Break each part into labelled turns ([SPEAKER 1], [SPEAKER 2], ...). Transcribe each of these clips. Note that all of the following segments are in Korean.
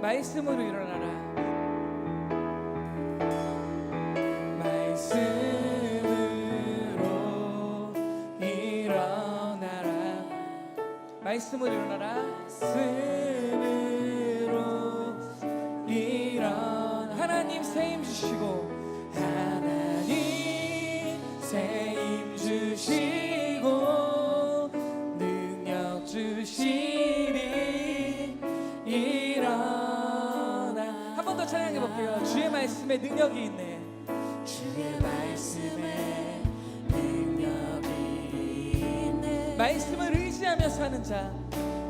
[SPEAKER 1] 말씀으로 일어나라. 말씀으로 일어나라. 말씀으로 일어나라. 말씀으로 일어나. 하나님 세임 주시고, 하나님 세임 주시고 능력 주시니 일어나. 한 번 더 찬양해 볼게요. 주의 말씀에 능력이 있네.
[SPEAKER 2] 주의 말씀에 능력이 있네.
[SPEAKER 1] 말씀을 의지하며 사는 자,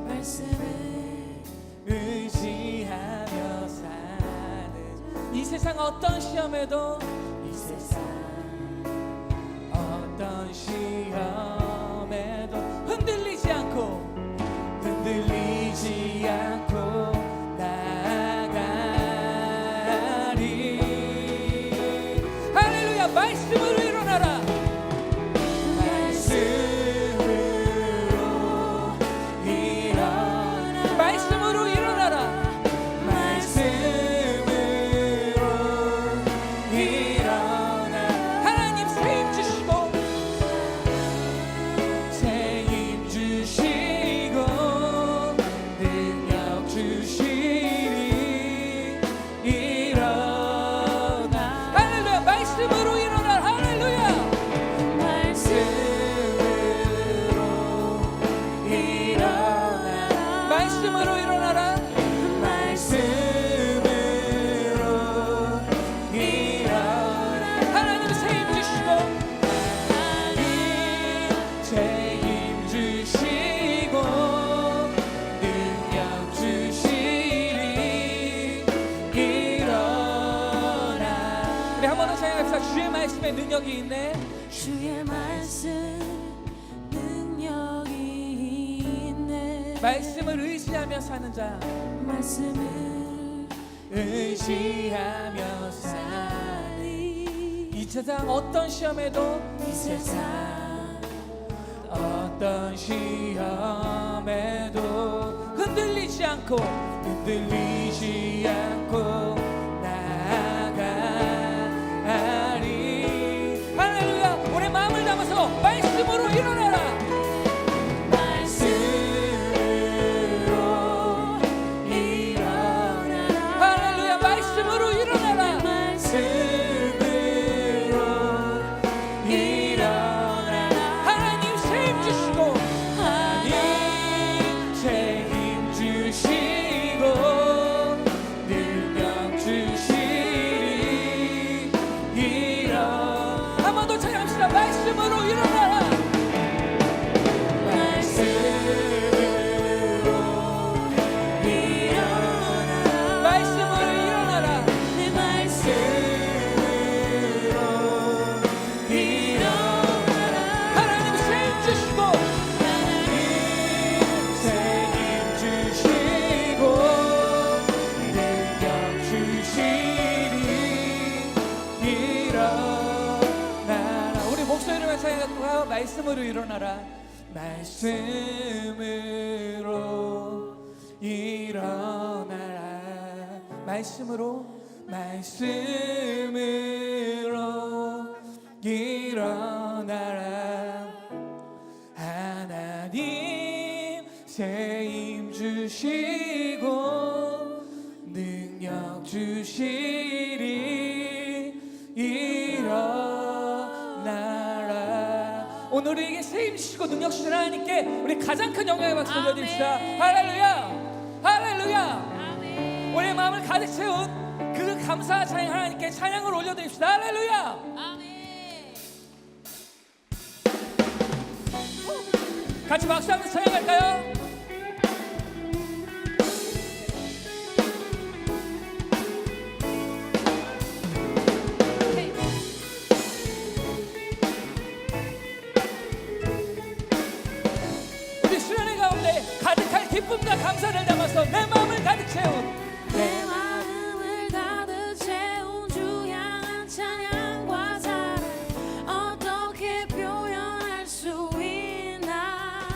[SPEAKER 2] 말씀을
[SPEAKER 1] 의지하며 사는 이 세상 어떤 시험에도,
[SPEAKER 2] 이 세상
[SPEAKER 1] 어떤 시험에도 흔들리지 않고 나아가리. 할렐루야. 말씀으로 일어나라. 말씀으로 일어나. 말씀으로 일어나라. 말씀으로 일어나. 하나님 세임 주시고, 세임 주시고 능력 주시니 일어나. 할렐루야. 말씀으로 일어나라. 할렐루야. 말씀으로 일어나라. 말씀으로 일어나. 하나님 세임 주시고, 하나님 세임 주시고 능력 주시니 일어나. 우리 한 번 더 찬양합시다. 주의 말씀에 능력이 있네.
[SPEAKER 2] 주의 말씀 능력이 있네.
[SPEAKER 1] 말씀을 의지하며 사는 자,
[SPEAKER 2] 말씀을
[SPEAKER 1] 의지하며 사니 이 세상 어떤 시험에도,
[SPEAKER 2] 이 세상
[SPEAKER 1] 어떤 시험에도 흔들리지 않고 나아가리. 할렐루야. 우리 마음을 담아서 말씀으로 일어나라. 말씀으로 일어나라. 할렐루야. 말씀으로 일어나라. 말씀으로 일어나라. 하나님 세임 주시고, 하나님 세임 주시고 능력 주시니 일어나. 한 번 더 찬양합시다. 말씀으로 일어나라. 말씀으로 일어나라. 말씀으로 일어나라.
[SPEAKER 2] 내 말씀으로
[SPEAKER 1] 일어나라. 하나님 세임 주시고, 하나님 세임 주시고 능력 주시니 일어나라. 우리 목소리를 찬양하고 말씀으로 일어나라. 말씀으로 일어나라. 말씀으로 일어나라. 하나님 세임 주시고 능력 주시니 일어나라. 오늘 우리에게 세임 주시고 능력 주시는 하나님께 우리 가장 큰 영광의 박수 올려드립시다. 할렐루야. 할렐루야. 우리의 마음을 가득 채운 그 감사 찬양 하나님께 찬양을 올려드립시다. 할렐루야. 같이 박수하면서 찬양할까요? 우리 수련회 가운데 가득할 기쁨과 감사를 담아서 내 마음을 가득 채운,
[SPEAKER 2] 내 마음을 가득 채운 주 향한 찬양과 사랑 어떻게 표현할 수 있나.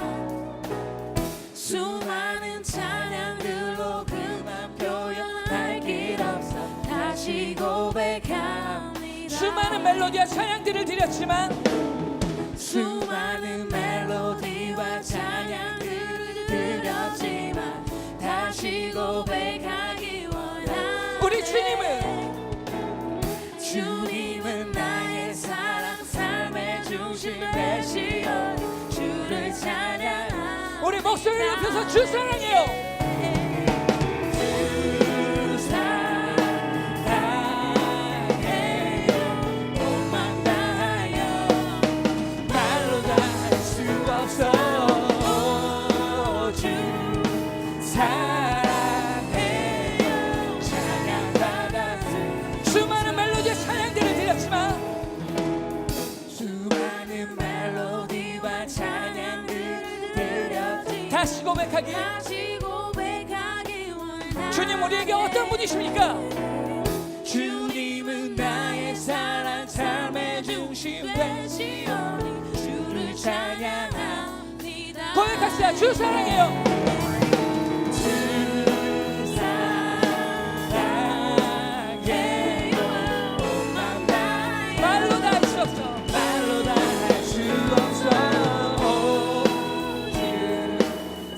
[SPEAKER 1] 수많은 멜로디와 찬양들을 드렸지만
[SPEAKER 2] 수많은 멜로디와 찬양들을 드렸지만 다시 고백하기 원하네.
[SPEAKER 1] 우리 주님은
[SPEAKER 2] 나의 사랑 삶의 중심 되시어 주를 찬양하네.
[SPEAKER 1] 우리 목소리를 높여서 주 사랑해요.
[SPEAKER 2] 주 사랑해요. 몸만 다하여
[SPEAKER 1] 말로 다 할 수 없어. 주 사랑해요. 찬양받아. 수많은 멜로디의 찬양들을 드렸지만
[SPEAKER 2] 수많은 멜로디와 찬양들을 드렸지
[SPEAKER 1] 다시 고백하기.
[SPEAKER 2] 다시 고백하기 원하네.
[SPEAKER 1] 주님 우리에게 어떤 분이십니까?
[SPEAKER 2] 주님은 나의 사랑 삶의 중심 되시오니 주를 찬양합니다.
[SPEAKER 1] 고백합시다. 주 사랑해요.
[SPEAKER 2] 주 사랑해요. 몸만 다하여
[SPEAKER 1] 말로 다 할 수 없어.
[SPEAKER 2] 말로 다 할 수 없어. 주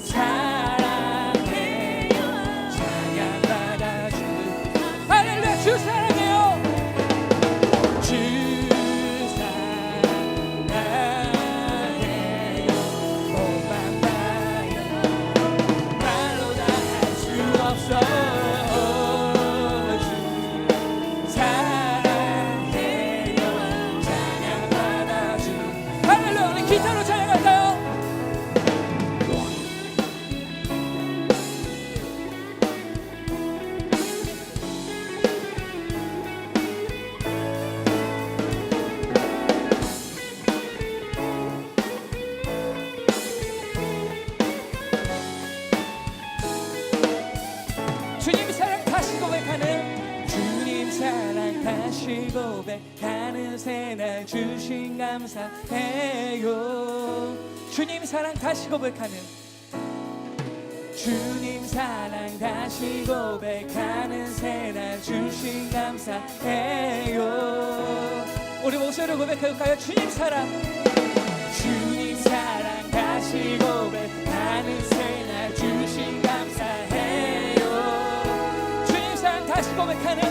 [SPEAKER 2] 사랑해요. 찬양받아 주.
[SPEAKER 1] 할렐루야. 주 사랑해요.
[SPEAKER 2] 주 사랑해요. 몸만 다하여 말로 다 할 수 없어. 주 사랑해요. 찬양받아 주.
[SPEAKER 1] 할렐루야. 우리 기타로 찬양할까요? 주님 사랑 다시 고백하는 주님 사랑 다시 고백하는 새날 주신 감사해요. 주님 사랑 다시 고백하는 주님 사랑 다시 고백하는 새날 주신 감사해요. 우리 목소리로 고백할까요? 주님 사랑 주님 사랑 다시 고백하는 새날 주신 감사해요. 주님 사랑 다시 고백하는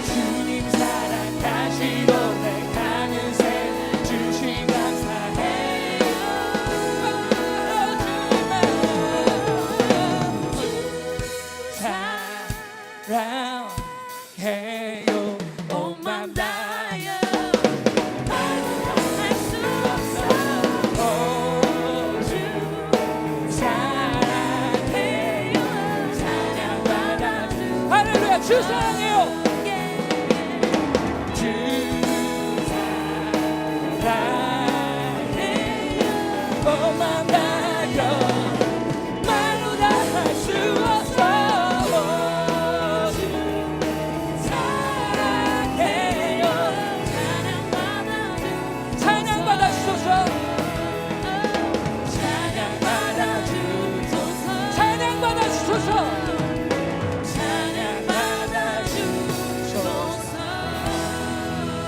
[SPEAKER 1] 주님 사랑 다시 고백하는 새날 주신 감사해요. 사랑해요.
[SPEAKER 2] 온 맘 다하여 말로 다 할 수 없어. 주 사랑해요. 찬양받아 주.
[SPEAKER 1] 할렐루야. 주 사랑해요.
[SPEAKER 2] 주 사랑해요.
[SPEAKER 1] 몸만 다하여 말로 다 할 수 없어.
[SPEAKER 2] 사랑해요. 찬양받아 주.
[SPEAKER 1] 찬양받아 주소서.
[SPEAKER 2] 찬양받아 주소서.
[SPEAKER 1] 찬양받아 주소서.
[SPEAKER 2] 찬양받아 주소서.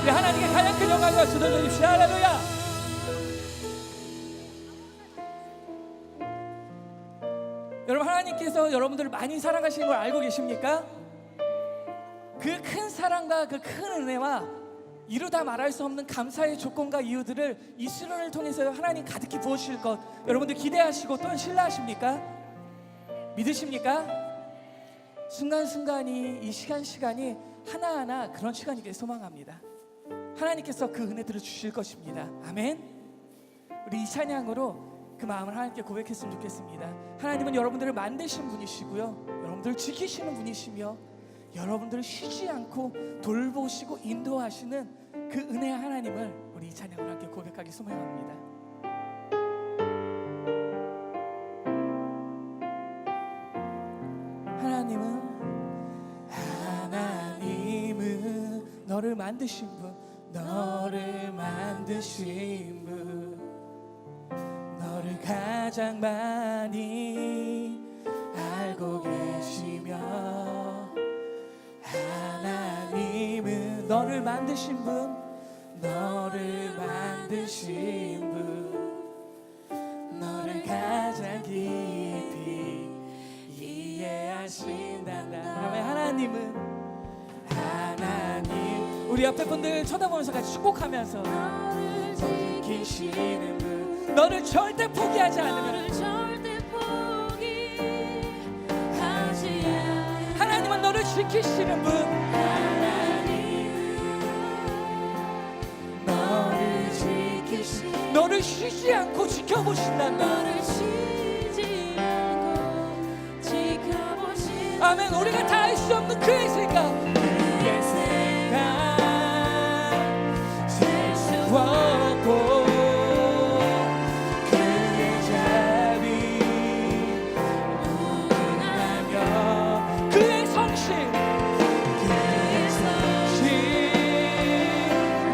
[SPEAKER 1] 우리 하나님께 가장 큰 영광과 주도 드립시다. 할렐루야. 여러분 하나님께서 여러분들을 많이 사랑하시는 걸 알고 계십니까? 그 큰 사랑과 그 큰 은혜와 이루다 말할 수 없는 감사의 조건과 이유들을 이 수련을 통해서 하나님 가득히 부어주실 것 여러분들 기대하시고 또한 신뢰하십니까? 믿으십니까? 순간순간이 이 시간이 하나하나 그런 시간이길 소망합니다. 하나님께서 그 은혜들을 주실 것입니다. 아멘. 우리 이 찬양으로 그 마음을 하나님께 고백했으면 좋겠습니다. 하나님은 여러분들을 만드신 분이시고요, 여러분들을 지키시는 분이시며 여러분들을 쉬지 않고 돌보시고 인도하시는 그 은혜의 하나님을 우리 이 찬양으로 함께 고백하기 소망합니다. 하나님은 너를 만드신 분, 너를 만드신 분, 너를 가장 많이 알고 계시며, 하나님은 너를 만드신 분, 너를 만드신 분, 너를 가장 깊이 이해하신단다. 하나님은 하나님. 우리 옆에 분들 쳐다보면서 같이 축복하면서 너를 지키시는 분, 너를 절대 포기하지 않으면, 하나님은 너를 지키시는 분, 너를 지키시는, 너를 쉬지 않고 지켜보신단다. 아멘. 우리가 다 알 수 없는 그의 생각, 그의 생각 셀 수 없고, 그의 자비 무궁하며, 그의 성실, 그의 성실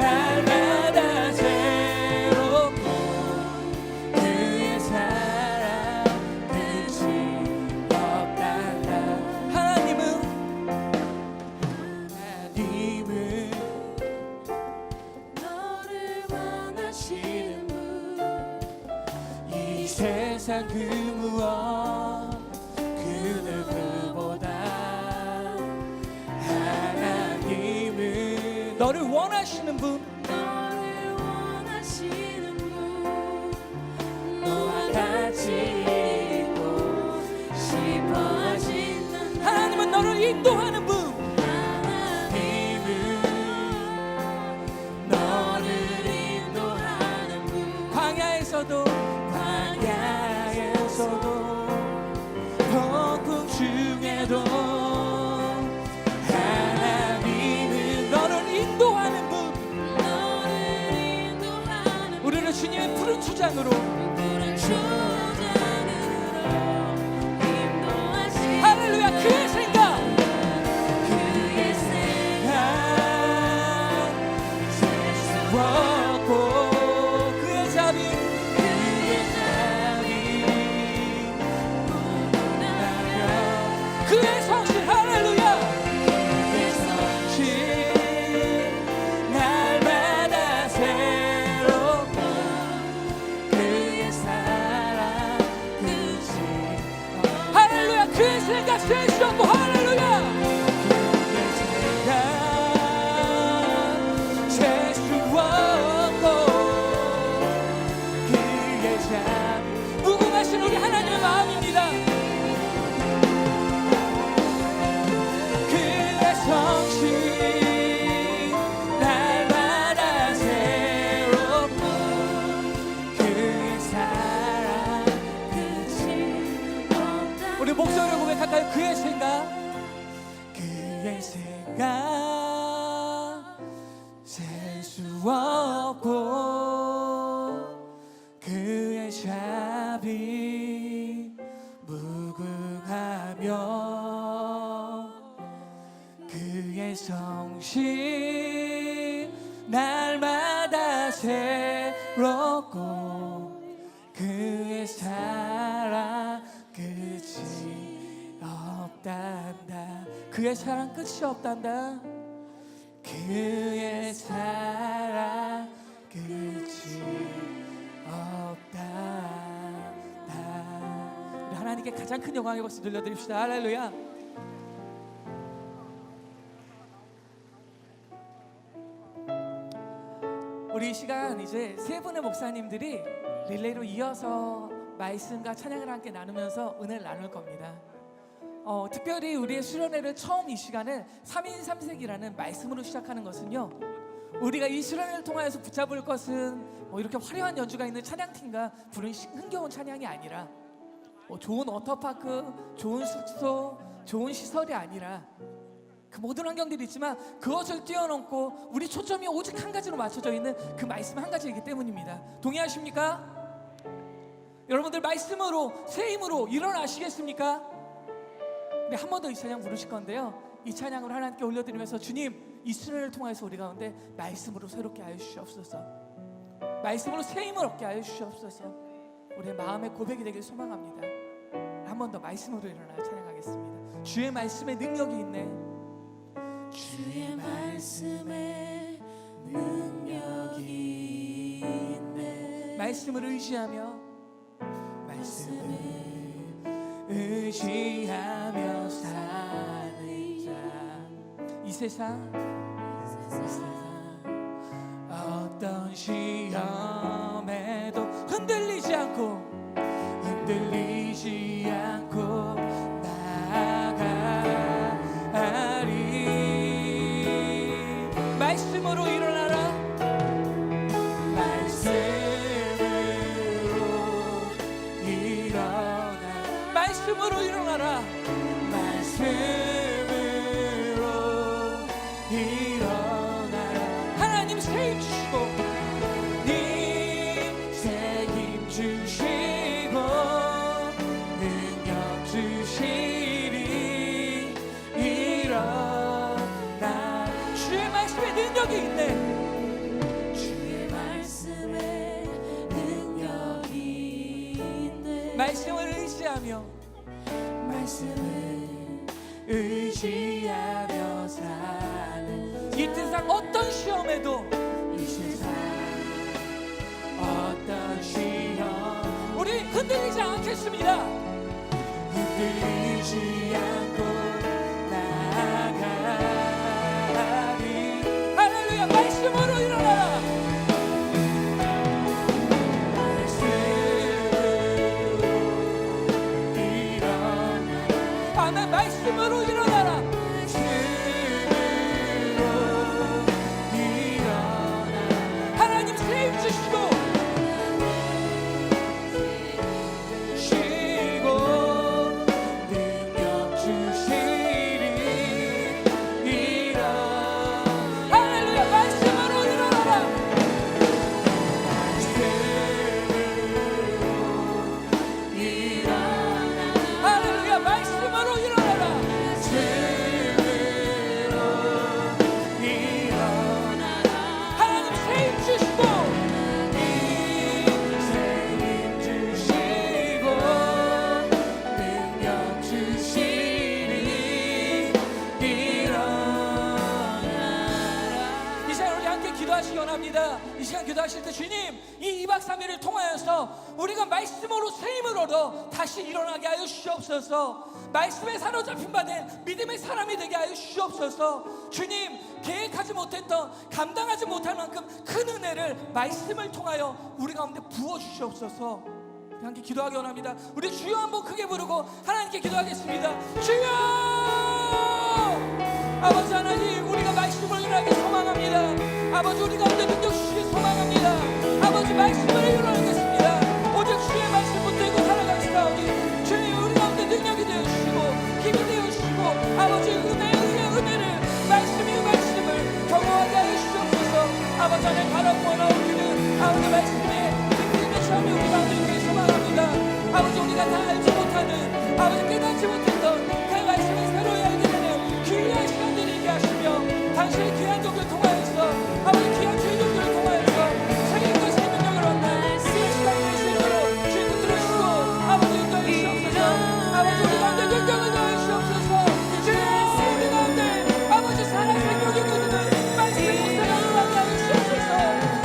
[SPEAKER 1] 날마다 새롭고, 그의 사랑 끝이 없단다. 하나님은 너를 원하시는 분, 이 세상 그 무엇 그 누구보다 하나님은 너를 원하시는 분, 너와 같이 있고 싶어 하시는, 하나님은 너를 인도하는 분, 광야에서도 폭풍 중에도 하나님은 너를 인도하는 분, 우리를 주님의 푸른 초장으로 할렐루야. 그의 생각 셀 수 없고, 그의 자비 그의 성실, 할렐루야. 그의 성실 날마다 새롭고, 그의 사랑 끝이 없고, 할렐루야. 그의 생각 셀 수 없고, 할렐루야. 그의 생각 셀 수 없고, 그의 자비 무궁하신 우리 하나님의 마음입니다. 성실 날마다 새롭고, 그의 사랑 끝이 없다. 우리 목소리를 고백할까요? 그의 생각, 그의 생각 셀 수 없고, 그의 자비 무궁하며, 그의 성실 날마다 새롭고, 그의 사랑 끝이 없단다. 그의 사랑 끝이 없단다. 그의 사랑 끝이 없단다. 우리 하나님께 가장 큰 영광의 박수 들려드립시다. 할렐루야. 우리 이 시간 이제 세 분의 목사님들이 릴레이로 이어서 말씀과 찬양을 함께 나누면서 은혜를 나눌 겁니다. 특별히 우리의 수련회를 처음 이 시간을 3인 3색이라는 말씀으로 시작하는 것은요, 우리가 이 수련회를 통하여서 붙잡을 것은 이렇게 화려한 연주가 있는 찬양팀과 부른 흥겨운 찬양이 아니라, 좋은 워터파크, 좋은 숙소, 좋은 시설이 아니라, 그 모든 환경들이 있지만 그것을 뛰어넘고 우리 초점이 오직 한 가지로 맞춰져 있는 그 말씀 한 가지이기 때문입니다. 동의하십니까? 여러분들 말씀으로, 새 힘으로 일어나시겠습니까? 우리 한 번 더 이 찬양 부르실 건데요, 이 찬양을 하나님께 올려드리면서 주님, 이 수련을 통해서 우리 가운데 말씀으로 새롭게 하여 주시옵소서, 말씀으로 새 힘을 얻게 하여 주시옵소서. 우리의 마음의 고백이 되길 소망합니다. 한 번 더 말씀으로 일어나여 찬양하겠습니다. 주의 말씀에 능력이 있네. 주의 말
[SPEAKER 2] 말씀에 능력이 있네.
[SPEAKER 1] 말씀을 의지하며 의지하며 사는 자. 이 세상 어떤 시험에도 흔들리지 않고 나아가리. 말씀으로 일어나라. 말씀으로 일어나라. 말씀으로 일어나라. 하나님 새 힘 주시고 새 힘 주시고 능력 주시리. 일어나. 주의 말씀에 능력이 있네.
[SPEAKER 2] 주의 말씀에 능력이 있네.
[SPEAKER 1] 말씀을 의지하며 의지하며 사는. 이 세상 어떤 시험에도 이 세상 어떤 시험 우리 흔들리지 않겠습니다. 흔들리지 않고 나아가리. 할렐루야. 말씀으로 일어나라. 아멘. 말씀으로 일어나라. 하나님 새 힘 주시고 능력 주시리. 할렐루야. 말씀으로 일어나라. 할렐루야. 말씀으로 일어나라. 하나님 새 힘 주시고 능력 주시리. 이 시간 우리 함께 기도하시기 원합니다. 이 시간 기도하실 때 주님, 이 2박 3일을 통하여서 우리가 말씀으로 새 힘을 얻어 다시 일어나게 하여 주시옵소서. 말씀에 사로잡힌 바 된 믿음의 사람이 되게 하여 주시옵소서. 주님, 계획하지 못했던, 감당하지 못할 만큼 큰 은혜를 말씀을 통하여 우리 가운데 부어주시옵소서. 함께 기도하기 원합니다. 우리 주여 한번 크게 부르고 하나님께 기도하겠습니다. 주여! 아버지 하나님, 우리가 말씀을 일어나게 소망합니다. 아버지, 우리 가운데 능력 주시길 소망합니다. 아버지, 말씀을 일어나겠습니다. 오직 주의 말씀 붙들고 살아가시다오니 주님, 우리 가운데 능력이 되어주시고 힘이 되어주시고 아버지, 은혜를 말씀의 말씀을 경험하게 하여 주시옵소서. 아버지 하나님, 바라고 원하옵기는 아버지 말씀에 깊이 있는 시험이 우리 가운데 있기를 소망합니다. 아버지, 우리가 다 알지 못하는, 아버지 깨닫지 못했던 그 말씀을 새로이 알게 되는 귀한 시간들이 있게 하시며 당신의 귀한 종교를 통하여서 아버지 귀한 주의 종교를 통하여서 책임과 생명력을 얻는 이 시간의 말씀으로 주님 붙들어주시고 아버지 인도해 주시옵소서. 아버지, 우리 가운데 능력을 더해 주시옵소서. 주님, 우리 가운데 아버지 살아 생명이 거두는 말씀의 역사가 일어나게 하여 주시옵소서.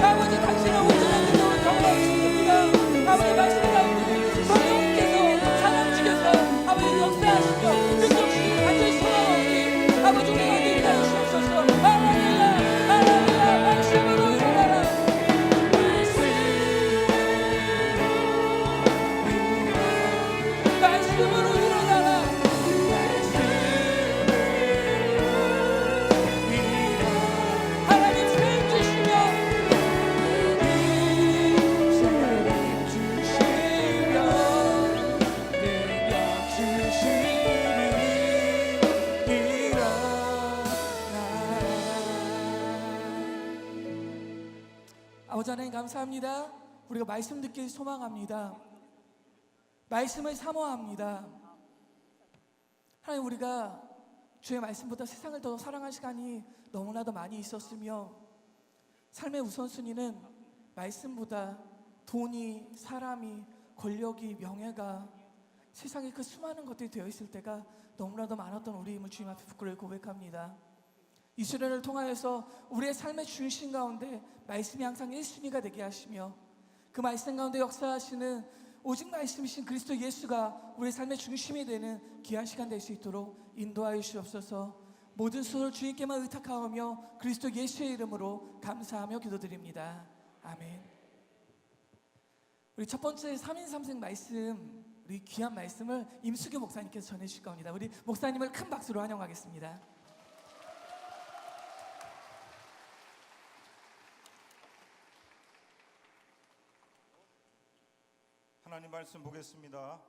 [SPEAKER 1] 아버지, 당신의 온전한 능력을 경험하고 싶습니다. 아버지, 말씀 가운데 성령께서 사람 죽여서 아버지 역사하시며 능력 주시고 간절히 소망하오니 아버지, 우리 가운데 일하여 주시옵소서. 할렐루야. 할렐루야. 말씀으로 일어나라. 말씀으로 일어나라. 하나님 새 힘 주시며 능력 주시리. 아버지 하나님, 감사합니다. 우리가 말씀 듣길 소망합니다. 말씀을 사모합니다. 하나님, 우리가 주의 말씀보다 세상을 더 사랑할 시간이 너무나도 많이 있었으며 삶의 우선순위는 말씀보다 돈이, 사람이, 권력이, 명예가, 세상에 그 수많은 것들이 되어 있을 때가 너무나도 많았던 우리임을 주님 앞에 부끄러이 고백합니다. 이 시련을 통하여서 우리의 삶의 중심 가운데 말씀이 항상 1순위가 되게 하시며 그 말씀 가운데 역사하시는 오직 말씀이신 그리스도 예수가 우리의 삶의 중심이 되는 귀한 시간 될 수 있도록 인도하여 주옵소서. 모든 수를 주님께만 의탁하오며 그리스도 예수의 이름으로 감사하며 기도드립니다. 아멘. 우리 첫 번째 3인 3색 말씀, 우리 귀한 말씀을 임수교 목사님께서 전해주실 겁니다. 우리 목사님을 큰 박수로 환영하겠습니다.
[SPEAKER 3] 하나님 말씀 보겠습니다.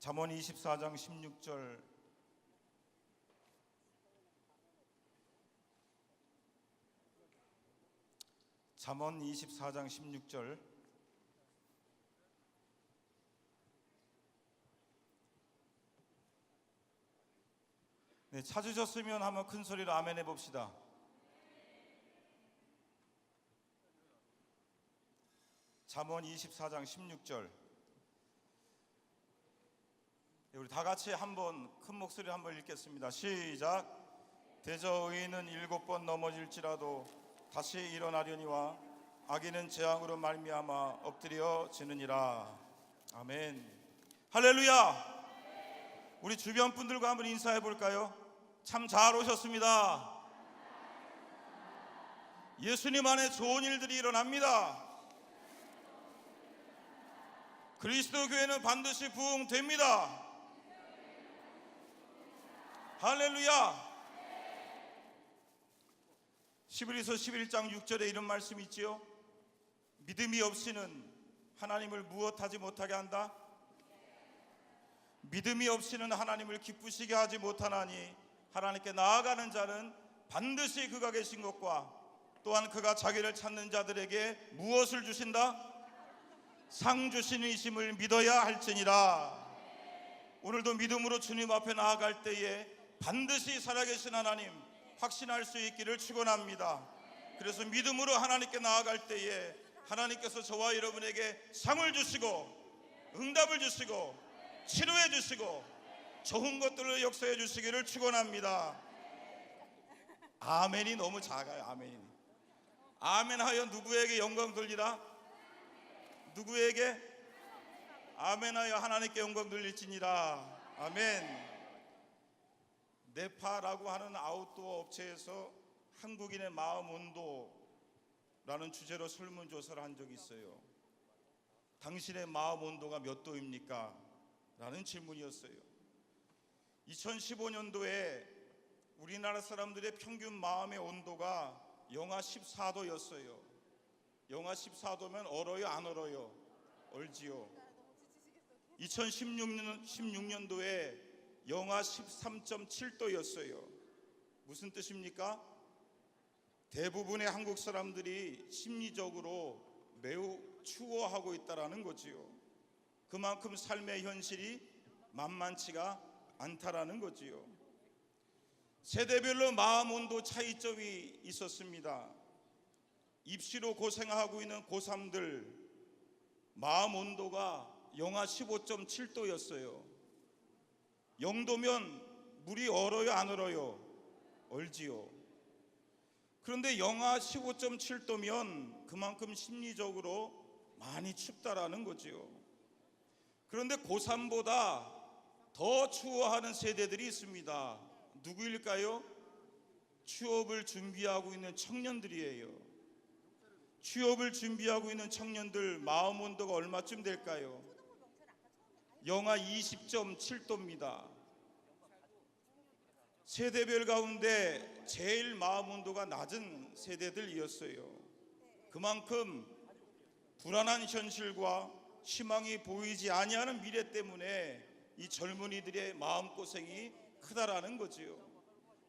[SPEAKER 3] 잠언 24장 16절. 잠언 24장 16절. 네, 찾으셨으면 한번 큰 소리로 아멘 해봅시다. 잠언 24장 16절. 우리 다 같이 한번 큰 목소리로 한번 읽겠습니다. 시작. 대저 의인은 7번 넘어질지라도 다시 일어나려니와 악인은 재앙으로 말미암아 엎드려지느니라. 아멘. 할렐루야. 우리 주변 분들과 한번 인사해 볼까요? 참 잘 오셨습니다. 예수님 안에 좋은 일들이 일어납니다. 그리스도 교회는 반드시 부흥됩니다. 할렐루야. 히브리서 11장 6절에 이런 말씀이 있지요. 믿음이 없이는 하나님을 무엇하지 못하게 한다. 믿음이 없이는 하나님을 기쁘시게 하지 못하나니 하나님께 나아가는 자는 반드시 그가 계신 것과 또한 그가 자기를 찾는 자들에게 무엇을 주신다? 상 주시는 이심을 믿어야 할지니라. 오늘도 믿음으로 주님 앞에 나아갈 때에 반드시 살아계신 하나님 확신할 수 있기를 축원합니다. 그래서 믿음으로 하나님께 나아갈 때에 하나님께서 저와 여러분에게 상을 주시고 응답을 주시고 치료해 주시고 좋은 것들을 역사해 주시기를 축원합니다. 아멘이 너무 작아요. 아멘이. 아멘하여 누구에게 영광 돌리라? 누구에게? 아멘하여 하나님께 영광 돌릴지니라. 아멘. 네파라고 하는 아웃도어 업체에서 한국인의 마음 온도라는 주제로 설문조사를 한 적이 있어요. 당신의 마음 온도가 몇 도입니까? 라는 질문이었어요. 2015년도에 우리나라 사람들의 평균 마음의 온도가 영하 14도였어요. 영하 14도면 얼어요, 안 얼어요? 얼지요. 2016년도에 영하 13.7도였어요. 무슨 뜻입니까? 대부분의 한국 사람들이 심리적으로 매우 추워하고 있다라는 거지요. 그만큼 삶의 현실이 만만치가 않다라는 거지요. 세대별로 마음 온도 차이점이 있었습니다. 입시로 고생하고 있는 고3들 마음 온도가 영하 15.7도였어요. 0도면 물이 얼어요, 안 얼어요? 얼지요. 그런데 영하 15.7도면 그만큼 심리적으로 많이 춥다라는 거지요. 그런데 고3보다 더 추워하는 세대들이 있습니다. 누구일까요? 취업을 준비하고 있는 청년들이에요. 취업을 준비하고 있는 청년들 마음 온도가 얼마쯤 될까요? 영하 20.7도입니다. 세대별 가운데 제일 마음 온도가 낮은 세대들이었어요. 그만큼 불안한 현실과 희망이 보이지 아니하는 미래 때문에 이 젊은이들의 마음고생이 크다라는 거지요.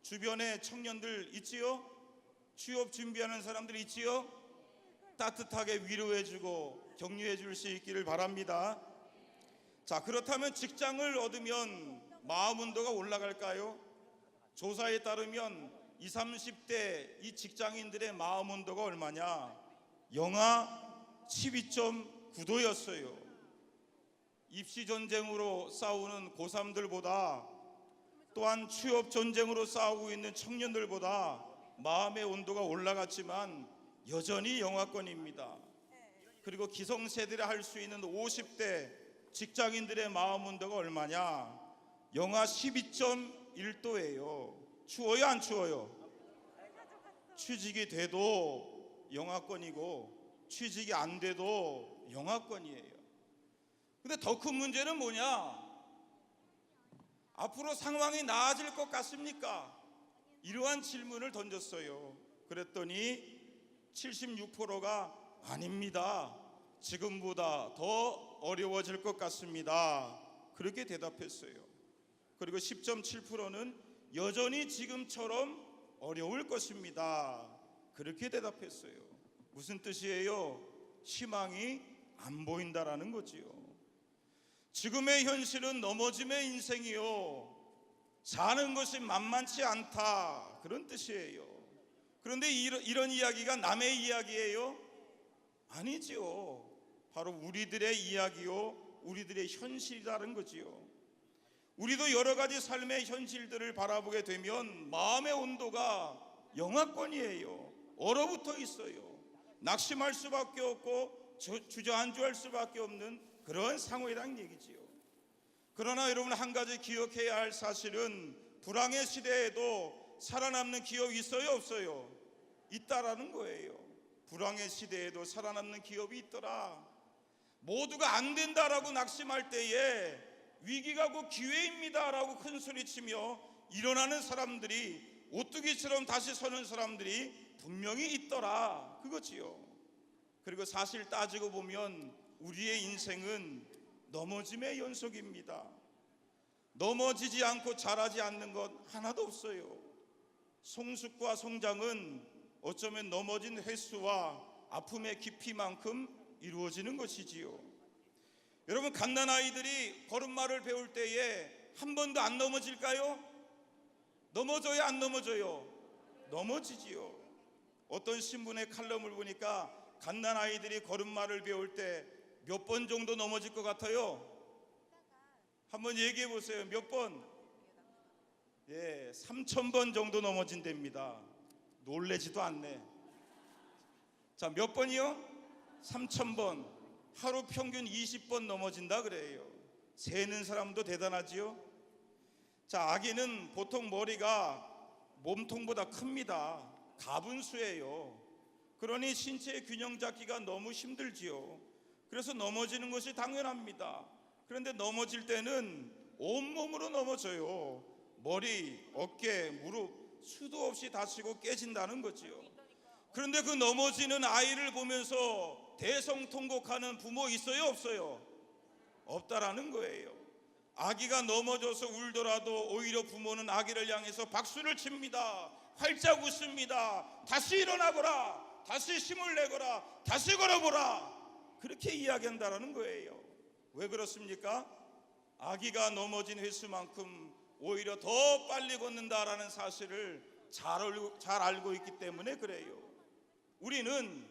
[SPEAKER 3] 주변에 청년들 있지요? 취업 준비하는 사람들 있지요? 따뜻하게 위로해주고 격려해줄 수 있기를 바랍니다. 자, 그렇다면 직장을 얻으면 마음 온도가 올라갈까요? 조사에 따르면 20, 30대 이 직장인들의 마음 온도가 얼마냐? 영하 12.9도였어요. 입시 전쟁으로 싸우는 고3들보다 또한 취업 전쟁으로 싸우고 있는 청년들보다 마음의 온도가 올라갔지만 여전히 영하권입니다. 그리고 기성세대를 할 수 있는 50대 직장인들의 마음 온도가 얼마냐? 영하 12.1도예요. 추워요, 안 추워요? 취직이 돼도 영하권이고 취직이 안 돼도 영하권이에요. 근데 더 큰 문제는 뭐냐? 앞으로 상황이 나아질 것 같습니까? 이러한 질문을 던졌어요. 그랬더니 76%가 아닙니다. 지금보다 더 어려워질 것 같습니다. 그렇게 대답했어요. 그리고 10.7%는 여전히 지금처럼 어려울 것입니다. 그렇게 대답했어요. 무슨 뜻이에요? 희망이 안 보인다라는 거지요. 지금의 현실은 넘어짐의 인생이요, 사는 것이 만만치 않다, 그런 뜻이에요. 그런데 이런 이야기가 남의 이야기예요? 아니지요. 바로 우리들의 이야기요, 우리들의 현실이라는 거지요. 우리도 여러 가지 삶의 현실들을 바라보게 되면 마음의 온도가 영하권이에요. 얼어붙어 있어요. 낙심할 수밖에 없고 주저앉을 수밖에 없는 그런 상황이란 얘기지요. 그러나 여러분, 한 가지 기억해야 할 사실은 불황의 시대에도 살아남는 기업이 있어요, 없어요? 있다라는 거예요. 불황의 시대에도 살아남는 기업이 있더라. 모두가 안 된다라고 낙심할 때에 위기가 곧 기회입니다라고 큰 소리치며 일어나는 사람들이, 오뚜기처럼 다시 서는 사람들이 분명히 있더라, 그거지요. 그리고 사실 따지고 보면 우리의 인생은 넘어짐의 연속입니다. 넘어지지 않고 자라지 않는 것 하나도 없어요. 성숙과 성장은 어쩌면 넘어진 횟수와 아픔의 깊이만큼 이루어지는 것이지요. 여러분, 갓난아이들이 걸음마를 배울 때에 한 번도 안 넘어질까요? 넘어져요, 안 넘어져요? 넘어지지요. 어떤 신문의 칼럼을 보니까 갓난아이들이 걸음마를 배울 때 몇 번 정도 넘어질 것 같아요? 한번 얘기해 보세요. 몇 번? 3,000번 정도 넘어진답니다. 놀래지도 않네. 자, 몇 번이요? 3,000번. 하루 평균 20번 넘어진다 그래요. 세는 사람도 대단하지요. 자, 아기는 보통 머리가 몸통보다 큽니다. 가분수예요. 그러니 신체의 균형 잡기가 너무 힘들지요. 그래서 넘어지는 것이 당연합니다. 그런데 넘어질 때는 온몸으로 넘어져요. 머리, 어깨, 무릎 수도 없이 다치고 깨진다는 거지요. 그런데 그 넘어지는 아이를 보면서 대성통곡하는 부모 있어요, 없어요? 없다라는 거예요. 아기가 넘어져서 울더라도 오히려 부모는 아기를 향해서 박수를 칩니다. 활짝 웃습니다. 다시 일어나거라, 다시 힘을 내거라, 다시 걸어보라, 그렇게 이야기한다라는 거예요. 왜 그렇습니까? 아기가 넘어진 횟수만큼 오히려 더 빨리 걷는다라는 사실을 잘 알고 있기 때문에 그래요. 우리는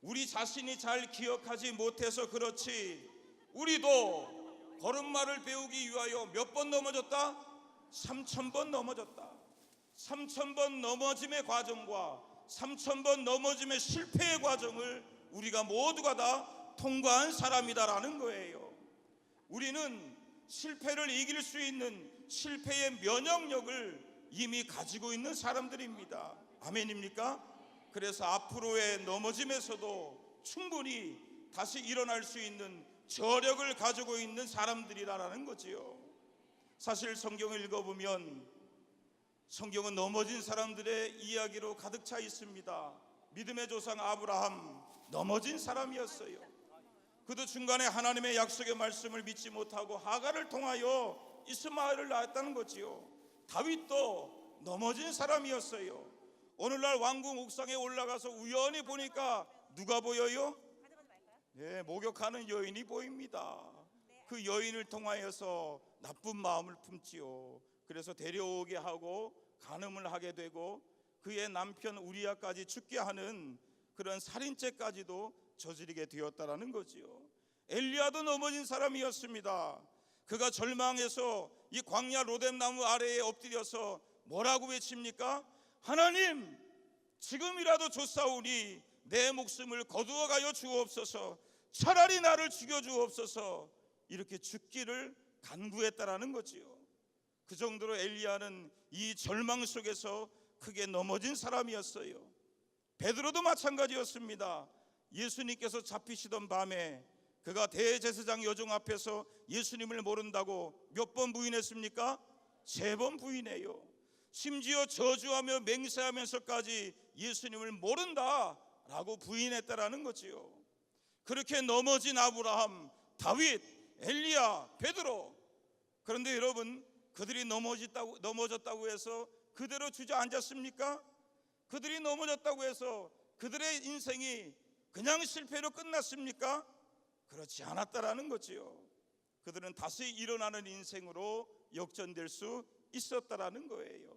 [SPEAKER 3] 우리 자신이 잘 기억하지 못해서 그렇지, 우리도 걸음마를 배우기 위하여 몇 번 넘어졌다? 3,000번 넘어졌다. 3,000번 넘어짐의 과정과 3,000번 넘어짐의 실패의 과정을 우리가 모두가 다 통과한 사람이다라는 거예요. 우리는 실패를 이길 수 있는 실패의 면역력을 이미 가지고 있는 사람들입니다. 아멘입니까? 그래서 앞으로의 넘어짐에서도 충분히 다시 일어날 수 있는 저력을 가지고 있는 사람들이라는 거지요. 사실 성경을 읽어보면 성경은 넘어진 사람들의 이야기로 가득 차 있습니다. 믿음의 조상 아브라함, 넘어진 사람이었어요. 그도 중간에 하나님의 약속의 말씀을 믿지 못하고 하갈을 통하여 이스마엘을 낳았다는 거지요. 다윗도 넘어진 사람이었어요. 오늘날 왕궁 옥상에 올라가서 우연히 보니까 누가 보여요? 목욕하는 여인이 보입니다. 그 여인을 통하여서 나쁜 마음을 품지요. 그래서 데려오게 하고 간음을 하게 되고 그의 남편 우리아까지 죽게 하는 그런 살인죄까지도 저지르게 되었다라는 거지요. 엘리야도 넘어진 사람이었습니다. 그가 절망해서 이 광야 로뎀나무 아래에 엎드려서 뭐라고 외칩니까? 하나님, 지금이라도 조사오니 내 목숨을 거두어가여 주옵소서. 차라리 나를 죽여 주옵소서. 이렇게 죽기를 간구했다라는 거지요. 그 정도로 엘리야는 이 절망 속에서 크게 넘어진 사람이었어요. 베드로도 마찬가지였습니다. 예수님께서 잡히시던 밤에 그가 대제사장 여종 앞에서 예수님을 모른다고 몇 번 부인했습니까? 3번 부인해요. 심지어 저주하며 맹세하면서까지 예수님을 모른다라고 부인했다라는 거지요. 그렇게 넘어진 아브라함, 다윗, 엘리야, 베드로. 그런데 여러분, 그들이 넘어졌다고 해서 그대로 주저앉았습니까? 그들이 넘어졌다고 해서 그들의 인생이 그냥 실패로 끝났습니까? 그렇지 않았다라는 거지요. 그들은 다시 일어나는 인생으로 역전될 수 있었다라는 거예요.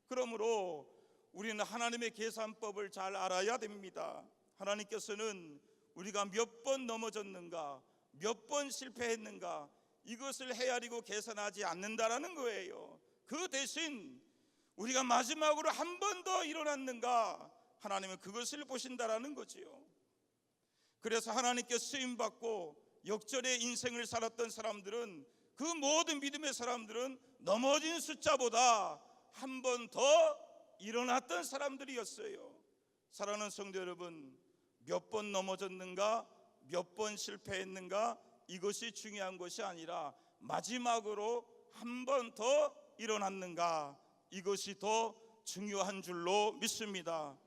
[SPEAKER 3] 그러므로 우리는 하나님의 계산법을 잘 알아야 됩니다. 하나님께서는 우리가 몇 번 넘어졌는가, 몇 번 실패했는가, 이것을 헤아리고 계산하지 않는다라는 거예요. 그 대신 우리가 마지막으로 한 번 더 일어났는가, 하나님은 그것을 보신다라는 거지요. 그래서 하나님께 쓰임받고 역전의 인생을 살았던 사람들은, 그 모든 믿음의 사람들은 넘어진 숫자보다 한 번 더 일어났던 사람들이었어요. 사랑하는 성도 여러분, 몇 번 넘어졌는가, 몇 번 실패했는가, 이것이 중요한 것이 아니라 마지막으로 한 번 더 일어났는가, 이것이 더 중요한 줄로 믿습니다.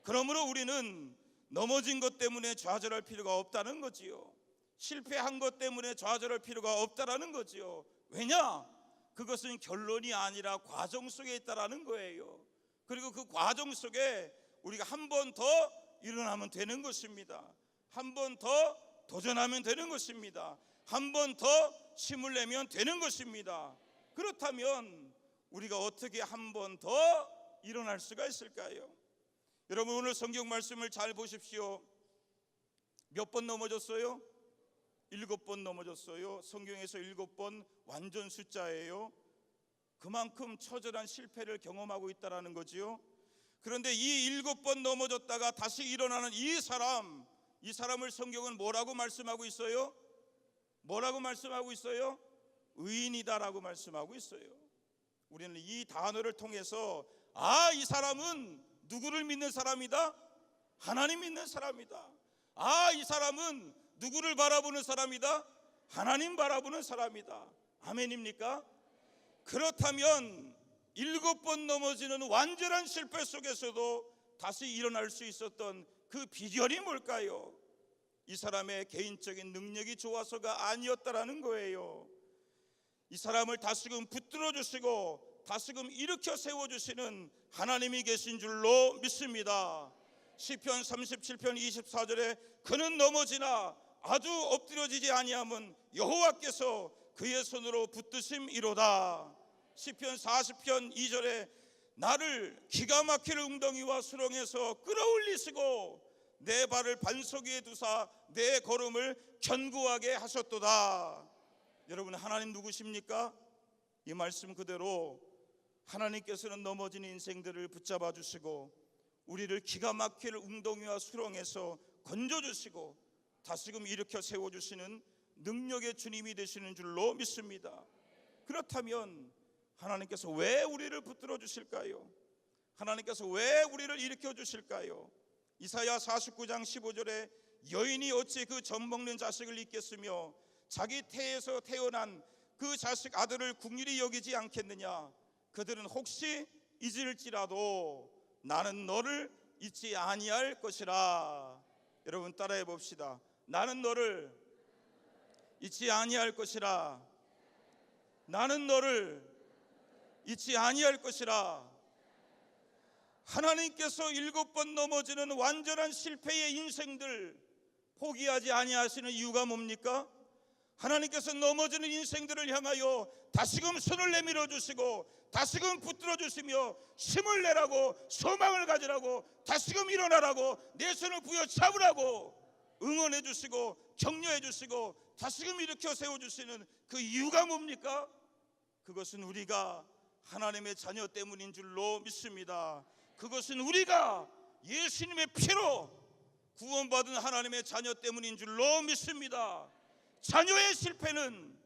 [SPEAKER 3] 그러므로 우리는 넘어진 것 때문에 좌절할 필요가 없다는 거지요. 실패한 것 때문에 좌절할 필요가 없다라는 거지요. 왜냐? 그것은 결론이 아니라 과정 속에 있다라는 거예요. 그리고 그 과정 속에 우리가 한 번 더 일어나면 되는 것입니다. 한 번 더 도전하면 되는 것입니다. 한 번 더 힘을 내면 되는 것입니다. 그렇다면 우리가 어떻게 한 번 더 일어날 수가 있을까요? 여러분, 오늘 성경 말씀을 잘 보십시오. 몇 번 넘어졌어요? 7번 넘어졌어요. 성경에서 7번 완전 숫자예요. 그만큼 처절한 실패를 경험하고 있다는 거지요. 그런데 이 7번 넘어졌다가 다시 일어나는 이 사람을 성경은 뭐라고 말씀하고 있어요? 뭐라고 말씀하고 있어요? 의인이다라고 말씀하고 있어요. 우리는 이 단어를 통해서 이 사람은 누구를 믿는 사람이다? 하나님 믿는 사람이다. 이 사람은 누구를 바라보는 사람이다? 하나님 바라보는 사람이다. 아멘입니까? 그렇다면 7번 넘어지는 완전한 실패 속에서도 다시 일어날 수 있었던 그 비결이 뭘까요? 이 사람의 개인적인 능력이 좋아서가 아니었다라는 거예요. 이 사람을 다시금 붙들어 주시고 다시금 일으켜 세워 주시는 하나님이 계신 줄로 믿습니다. 시편 37편 24절에 그는 넘어지나 아주 엎드려지지 아니함은 여호와께서 그의 손으로 붙드심이로다. 시편 40편 2절에 나를 기가 막힐 웅덩이와 수렁에서 끌어올리시고 내 발을 반석 위에 두사 내 걸음을 견고하게 하셨도다. 여러분, 하나님 누구십니까? 이 말씀 그대로 하나님께서는 넘어진 인생들을 붙잡아 주시고 우리를 기가 막힐 웅덩이와 수렁에서 건져주시고 다시금 일으켜 세워주시는 능력의 주님이 되시는 줄로 믿습니다. 그렇다면 하나님께서 왜 우리를 붙들어 주실까요? 하나님께서 왜 우리를 일으켜 주실까요? 이사야 49장 15절에 여인이 어찌 그 젖 먹는 자식을 잊겠으며 자기 태에서 태어난 그 자식 아들을 긍휼히 여기지 않겠느냐. 그들은 혹시 잊을지라도 나는 너를 잊지 아니할 것이라. 여러분 따라해 봅시다. 나는 너를 잊지 아니할 것이라. 나는 너를 잊지 아니할 것이라. 하나님께서 7번 넘어지는 완전한 실패의 인생들 포기하지 아니하시는 이유가 뭡니까? 하나님께서 넘어지는 인생들을 향하여 다시금 손을 내밀어 주시고 다시금 붙들어 주시며 힘을 내라고, 소망을 가지라고, 다시금 일어나라고, 내 손을 부여 잡으라고 응원해 주시고 격려해 주시고 다시금 일으켜 세워주시는 그 이유가 뭡니까? 그것은 우리가 하나님의 자녀 때문인 줄로 믿습니다. 그것은 우리가 예수님의 피로 구원받은 하나님의 자녀 때문인 줄로 믿습니다. 자녀의 실패는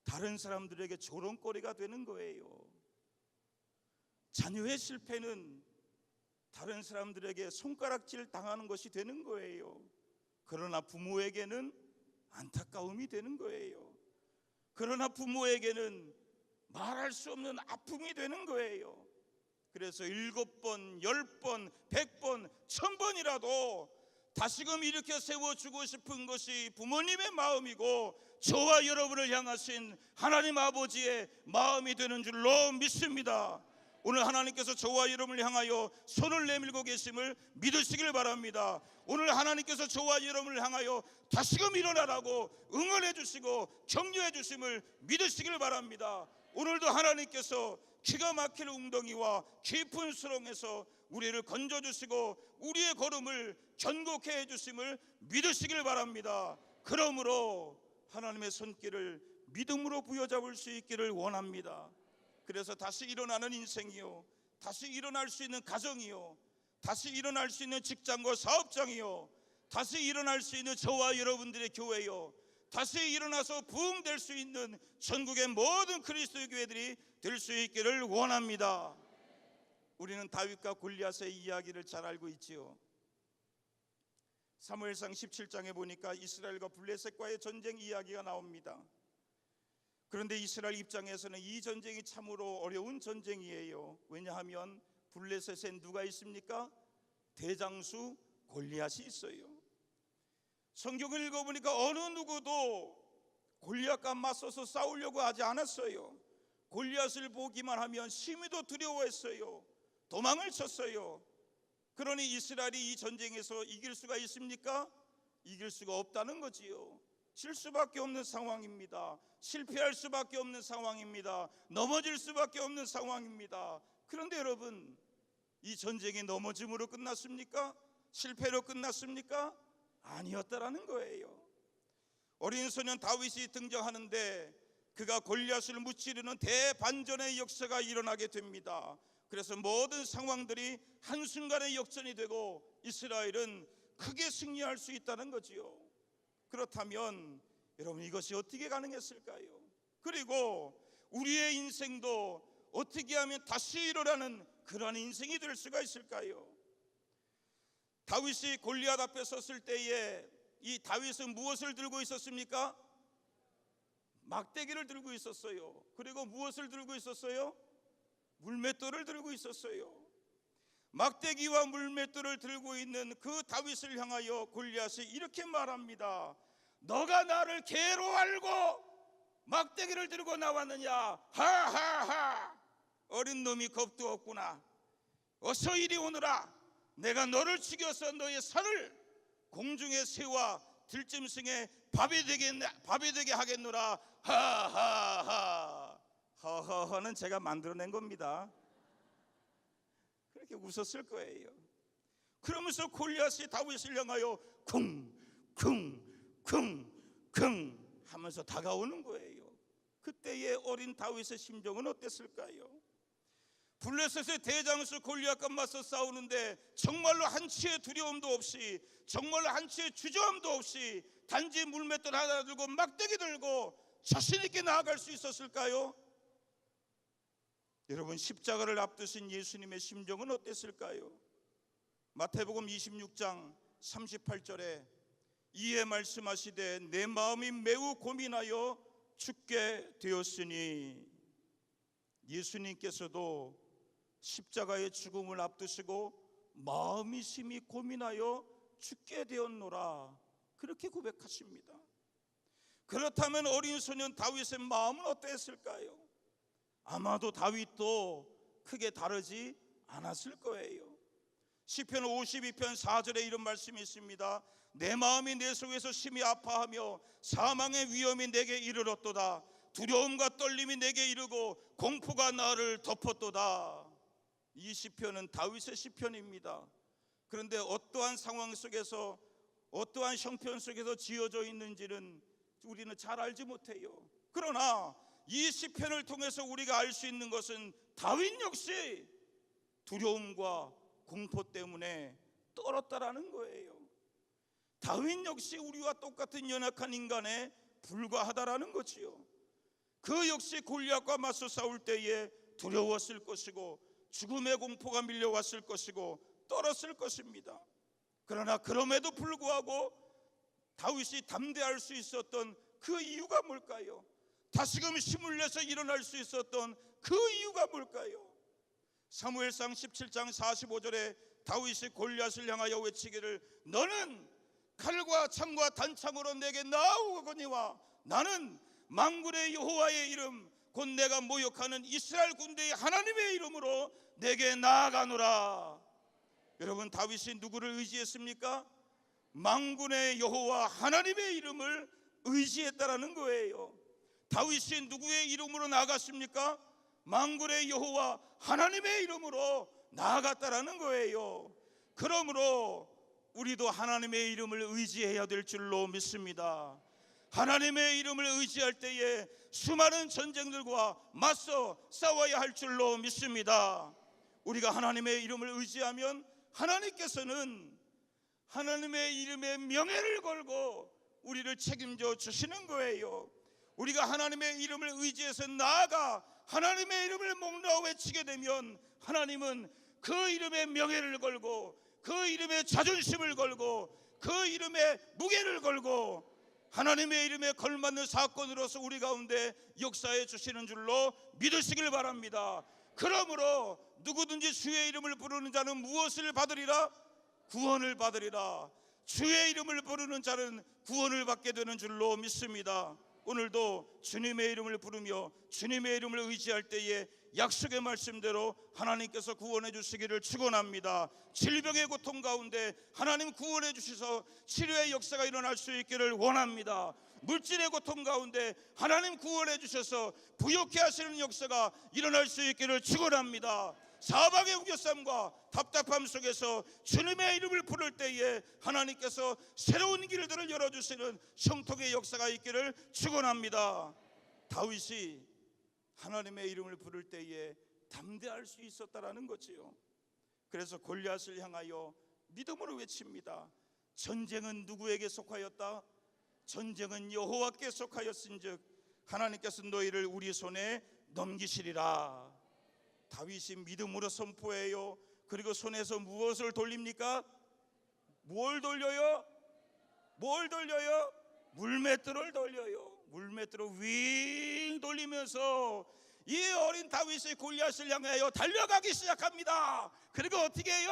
[SPEAKER 3] 다른 사람들에게 조롱거리가 되는 거예요. 자녀의 실패는 다른 사람들에게 손가락질 당하는 것이 되는 거예요. 그러나 부모에게는 안타까움이 되는 거예요. 그러나 부모에게는 말할 수 없는 아픔이 되는 거예요. 그래서 7번, 10번, 100번, 1000번이라도 다시금 일으켜 세워주고 싶은 것이 부모님의 마음이고 저와 여러분을 향하신 하나님 아버지의 마음이 되는 줄로 믿습니다. 오늘 하나님께서 저와 여러분을 향하여 손을 내밀고 계심을 믿으시길 바랍니다. 오늘 하나님께서 저와 여러분을 향하여 다시금 일어나라고 응원해 주시고 격려해 주심을 믿으시길 바랍니다. 오늘도 하나님께서 기가 막힐 웅덩이와 깊은 수렁에서 우리를 건져주시고 우리의 걸음을 견고케 해주심을 믿으시길 바랍니다. 그러므로 하나님의 손길을 믿음으로 부여잡을 수 있기를 원합니다. 그래서 다시 일어나는 인생이요, 다시 일어날 수 있는 가정이요, 다시 일어날 수 있는 직장과 사업장이요, 다시 일어날 수 있는 저와 여러분들의 교회요, 다시 일어나서 부흥될 수 있는 전국의 모든 그리스도의 교회들이 될 수 있기를 원합니다. 우리는 다윗과 골리앗의 이야기를 잘 알고 있지요. 사무엘상 17장에 보니까 이스라엘과 블레셋과의 전쟁 이야기가 나옵니다. 그런데 이스라엘 입장에서는 이 전쟁이 참으로 어려운 전쟁이에요. 왜냐하면 블레셋엔 누가 있습니까? 대장수 골리앗이 있어요. 성경을 읽어보니까 어느 누구도 골리앗과 맞서서 싸우려고 하지 않았어요. 골리앗을 보기만 하면 심히도 두려워했어요. 도망을 쳤어요. 그러니 이스라엘이 이 전쟁에서 이길 수가 있습니까? 이길 수가 없다는 거지요. 질 수밖에 없는 상황입니다. 실패할 수밖에 없는 상황입니다. 넘어질 수밖에 없는 상황입니다. 그런데 여러분, 이 전쟁이 넘어짐으로 끝났습니까? 실패로 끝났습니까? 아니었다라는 거예요. 어린 소년 다윗이 등장하는데 그가 골리앗을 무찌르는 대반전의 역사가 일어나게 됩니다. 그래서 모든 상황들이 한순간에 역전이 되고 이스라엘은 크게 승리할 수 있다는 거지요. 그렇다면 여러분, 이것이 어떻게 가능했을까요? 그리고 우리의 인생도 어떻게 하면 다시 일어나는 그러한 인생이 될 수가 있을까요? 다윗이 골리앗 앞에 섰을 때에 이 다윗은 무엇을 들고 있었습니까? 막대기를 들고 있었어요. 그리고 무엇을 들고 있었어요? 물맷돌을 들고 있었어요. 막대기와 물맷돌을 들고 있는 그 다윗을 향하여 골리앗이 이렇게 말합니다. 너가 나를 개로 알고 막대기를 들고 나왔느냐? 하하하, 어린 놈이 겁도 없구나. 어서 이리 오너라. 내가 너를 죽여서 너의 살을 공중의 새와 들짐승의 밥이 되게 하겠노라. 하하하. 허허허는 제가 만들어낸 겁니다. 그렇게 웃었을 거예요. 그러면서 골리앗이 다윗을 향하여 쿵쿵쿵쿵 하면서 다가오는 거예요. 그때의 어린 다윗의 심정은 어땠을까요? 블레셋의 대장수 골리앗과 맞서 싸우는데 정말로 한치의 두려움도 없이, 정말로 한치의 주저함도 없이 단지 물맷돌 하나 들고 막대기 들고 자신 있게 나아갈 수 있었을까요? 여러분, 십자가를 앞두신 예수님의 심정은 어땠을까요? 마태복음 26장 38절에 이에 말씀하시되 내 마음이 매우 고민하여 죽게 되었으니, 예수님께서도 십자가의 죽음을 앞두시고 마음이 심히 고민하여 죽게 되었노라, 그렇게 고백하십니다. 그렇다면 어린 소년 다윗의 마음은 어땠을까요? 아마도 다윗도 크게 다르지 않았을 거예요. 시편 52편 4절에 이런 말씀이 있습니다. 내 마음이 내 속에서 심히 아파하며 사망의 위험이 내게 이르렀도다. 두려움과 떨림이 내게 이르고 공포가 나를 덮었도다. 이 시편은 다윗의 시편입니다. 그런데 어떠한 상황 속에서 어떠한 형편 속에서 지어져 있는지는 우리는 잘 알지 못해요. 그러나 이 시편을 통해서 우리가 알 수 있는 것은 다윗 역시 두려움과 공포 때문에 떨었다라는 거예요. 다윗 역시 우리와 똑같은 연약한 인간에 불과하다라는 거지요. 그 역시 골리앗과 맞서 싸울 때에 두려웠을 것이고 죽음의 공포가 밀려왔을 것이고 떨었을 것입니다. 그러나 그럼에도 불구하고 다윗이 담대할 수 있었던 그 이유가 뭘까요? 다시금 힘을 내서 일어날 수 있었던 그 이유가 뭘까요? 사무엘상 17장 45절에 다윗이 골리앗을 향하여 외치기를 너는 칼과 창과 단창으로 내게 나아오거니와 나는 만군의 여호와의 이름 곧 내가 모욕하는 이스라엘 군대의 하나님의 이름으로 내게 나아가노라. 여러분, 다윗이 누구를 의지했습니까? 만군의 여호와 하나님의 이름을 의지했다라는 거예요. 다윗이 누구의 이름으로 나아갔습니까? 만군의 여호와 하나님의 이름으로 나아갔다라는 거예요. 그러므로 우리도 하나님의 이름을 의지해야 될 줄로 믿습니다. 하나님의 이름을 의지할 때에 수많은 전쟁들과 맞서 싸워야 할 줄로 믿습니다. 우리가 하나님의 이름을 의지하면 하나님께서는 하나님의 이름의 명예를 걸고 우리를 책임져 주시는 거예요. 우리가 하나님의 이름을 의지해서 나아가 하나님의 이름을 목놓아 외치게 되면 하나님은 그 이름의 명예를 걸고 그 이름의 자존심을 걸고 그 이름의 무게를 걸고 하나님의 이름에 걸맞는 사건으로서 우리 가운데 역사해 주시는 줄로 믿으시길 바랍니다. 그러므로 누구든지 주의 이름을 부르는 자는 무엇을 받으리라? 구원을 받으리라. 주의 이름을 부르는 자는 구원을 받게 되는 줄로 믿습니다. 오늘도 주님의 이름을 부르며 주님의 이름을 의지할 때에 약속의 말씀대로 하나님께서 구원해 주시기를 축원합니다. 질병의 고통 가운데 하나님 구원해 주셔서 치료의 역사가 일어날 수 있기를 원합니다. 물질의 고통 가운데 하나님 구원해 주셔서 부욕해 하시는 역사가 일어날 수 있기를 축원합니다. 사방의 우겨쌈과 답답함 속에서 주님의 이름을 부를 때에 하나님께서 새로운 길들을 열어주시는 형통의 역사가 있기를 축원합니다. 다윗이 하나님의 이름을 부를 때에 담대할 수 있었다라는 거지요. 그래서 골리앗을 향하여 믿음으로 외칩니다. 전쟁은 누구에게 속하였다? 전쟁은 여호와께 속하였은즉 하나님께서 너희를 우리 손에 넘기시리라. 다윗이 믿음으로 선포해요. 그리고 손에서 무엇을 돌립니까? 뭘 돌려요? 뭘 돌려요? 물맷돌을 돌려요. 물맷돌을 윙 돌리면서 이 어린 다윗이 골리앗을 향하여 달려가기 시작합니다. 그리고 어떻게 해요?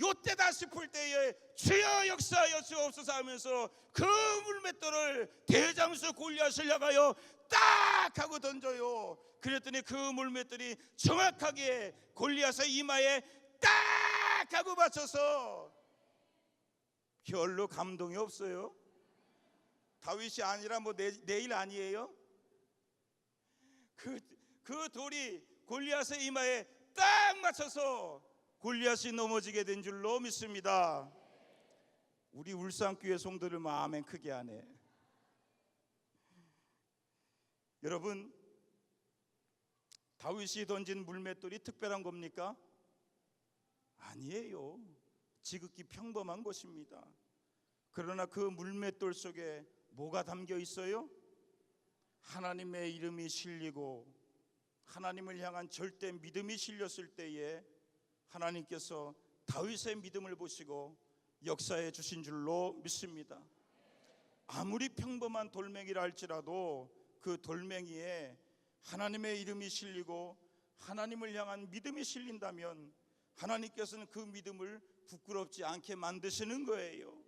[SPEAKER 3] 요때다 싶을 때에 주여 역사하여 주옵소서 하면서 그 물맷돌을 대장수 골리앗을 향하여 딱 하고 던져요. 그랬더니 그 물맷돌이 정확하게 골리앗의 이마에 딱 하고 맞춰서 별로 감동이 없어요. 다윗이 아니라 뭐 내일 아니에요? 그 돌이 골리앗의 이마에 딱 맞춰서 골리앗이 넘어지게 된 줄로 믿습니다. 우리 울산교회 성도들 아멘 크게 하네. 여러분, 다윗이 던진 물맷돌이 특별한 겁니까? 아니에요. 지극히 평범한 것입니다. 그러나 그 물맷돌 속에 뭐가 담겨 있어요? 하나님의 이름이 실리고 하나님을 향한 절대 믿음이 실렸을 때에 하나님께서 다윗의 믿음을 보시고 역사해 주신 줄로 믿습니다. 아무리 평범한 돌멩이라 할지라도 그 돌멩이에 하나님의 이름이 실리고 하나님을 향한 믿음이 실린다면 하나님께서는 그 믿음을 부끄럽지 않게 만드시는 거예요.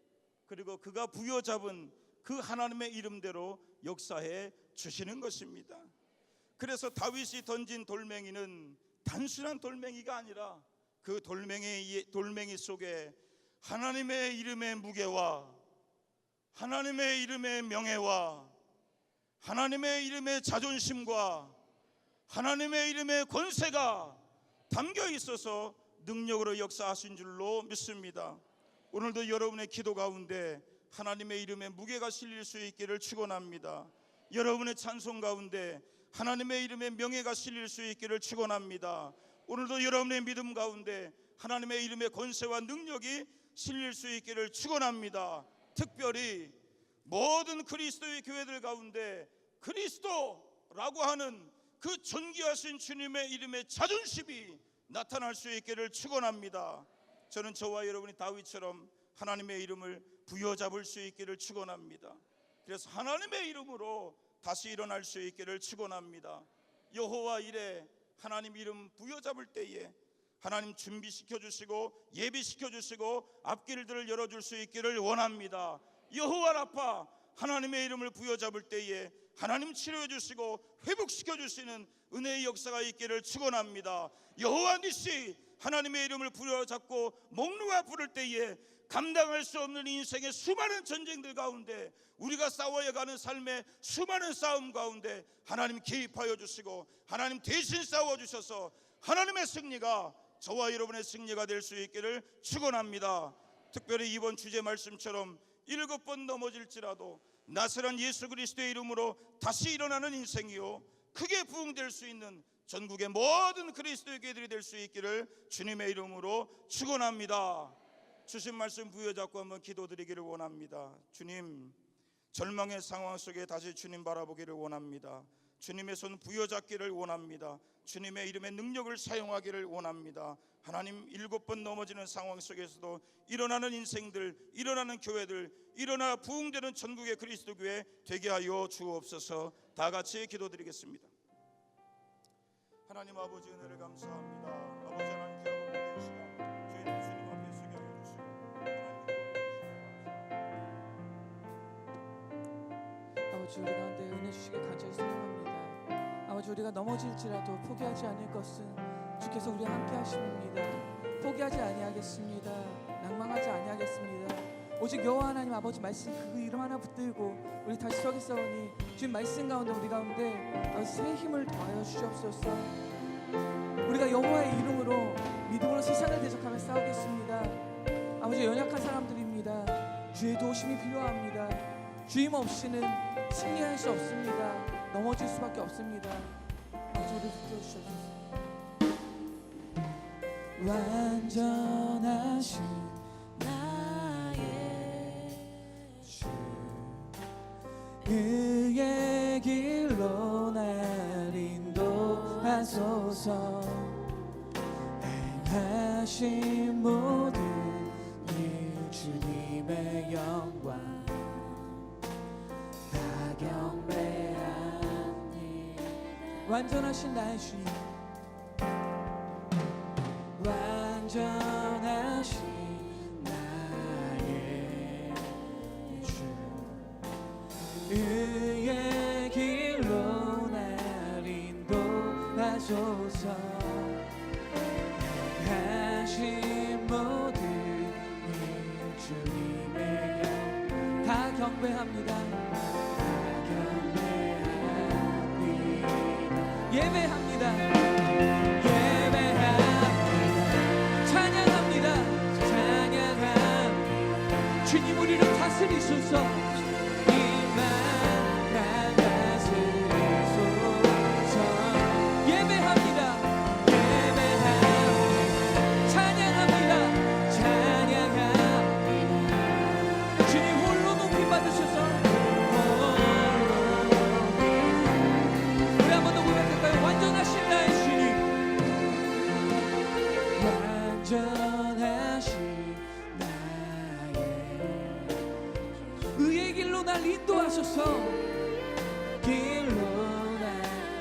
[SPEAKER 3] 그리고 그가 부여잡은 그 하나님의 이름대로 역사해 주시는 것입니다. 그래서 다윗이 던진 돌멩이는 단순한 돌멩이가 아니라 그 돌멩이 속에 하나님의 이름의 무게와 하나님의 이름의 명예와 하나님의 이름의 자존심과 하나님의 이름의 권세가 담겨 있어서 능력으로 역사하신 줄로 믿습니다. 오늘도 여러분의 기도 가운데 하나님의 이름에 무게가 실릴 수 있기를 축원합니다. 여러분의 찬송 가운데 하나님의 이름에 명예가 실릴 수 있기를 축원합니다. 오늘도 여러분의 믿음 가운데 하나님의 이름의 권세와 능력이 실릴 수 있기를 축원합니다. 특별히 모든 그리스도의 교회들 가운데 그리스도라고 하는 그 존귀하신 주님의 이름의 자존심이 나타날 수 있기를 축원합니다. 저는 저와 여러분이 다윗처럼 하나님의 이름을 부여잡을 수 있기를 축원합니다. 그래서 하나님의 이름으로 다시 일어날 수 있기를 축원합니다. 여호와 이레 하나님 이름 부여잡을 때에 하나님 준비시켜 주시고 예비시켜 주시고 앞길들을 열어줄 수 있기를 원합니다. 여호와 라파 하나님의 이름을 부여잡을 때에 하나님 치료해 주시고 회복시켜 주시는 은혜의 역사가 있기를 축원합니다. 여호와 니시 하나님의 이름을 부여잡고 목놓아 부를 때에 감당할 수 없는 인생의 수많은 전쟁들 가운데 우리가 싸워야 가는 삶의 수많은 싸움 가운데 하나님 개입하여 주시고 하나님 대신 싸워 주셔서 하나님의 승리가 저와 여러분의 승리가 될 수 있기를 축원합니다. 특별히 이번 주제 말씀처럼 7번 넘어질지라도 나사렛 예수 그리스도의 이름으로 다시 일어나는 인생이요 크게 부흥될 수 있는 전국의 모든 그리스도의 교회들이 될 수 있기를 주님의 이름으로 축원합니다. 주신 말씀 부여잡고 한번 기도드리기를 원합니다. 주님, 절망의 상황 속에 다시 주님 바라보기를 원합니다. 주님의 손 부여잡기를 원합니다. 주님의 이름의 능력을 사용하기를 원합니다. 하나님, 7번 넘어지는 상황 속에서도 일어나는 인생들, 일어나는 교회들, 일어나 부흥되는 전국의 그리스도 교회 되게 하여 주옵소서. 다 같이 기도드리겠습니다. 하나님 아버지 은혜를 감사합니다. 아버지 하나님 기하고 모든 시간 저희는 주님 앞에 서게 하여 주시고
[SPEAKER 2] 아버지 우리 가운데 은혜 주시길 간절히 소망합니다. 아버지 우리가 넘어질지라도 포기하지 않을 것은 주께서 우리와 함께 하심입니다. 포기하지 아니하겠습니다. 낭망하지 아니하겠습니다. 오직 여호와 하나님 아버지 말씀 그 이름 하나 붙들고 우리 다시 서겠사오니 주님 말씀 가운데 우리 가운데 아버지 새 힘을 더하여 주시옵소서. 우리가 여호와의 이름으로 믿음으로 세상을 대적하며 싸우겠습니다. 아버지 연약한 사람들입니다. 주의 도우심이 필요합니다. 주임 없이는 승리할 수 없습니다. 넘어질 수밖에 없습니다. 아버지 우리 붙들어주셔서 완전하신 나의 주 그의 길로 날 인도하소서. 행하신 모든 일 주님의 영광 다 경배하니. 완전하신 나의 주님, 완전하신 나의 주 의의 길로 날 인도하소서. 행하신 모든 일 주님의 영 다 경배합니다. 예배합니다. 찬양합니다. 찬양합니다. 주님 우리를 다스리소서. 이만 날 다스리소서. 예배합니다. 예배합니다. 찬양합니다. 찬양합니다. 주님 홀로 높임 받으셔서 완전하신 나의 주님, 완전하신 나의 의의 길로 날 인도하소서. 길로 날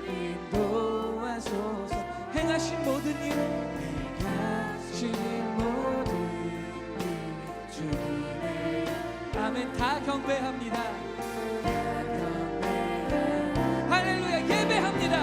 [SPEAKER 2] 인도하소서. 행하신 모든 일, 행하신 모든 일 주님의 아멘. 다 경배합니다. 할렐루야. 예배합니다.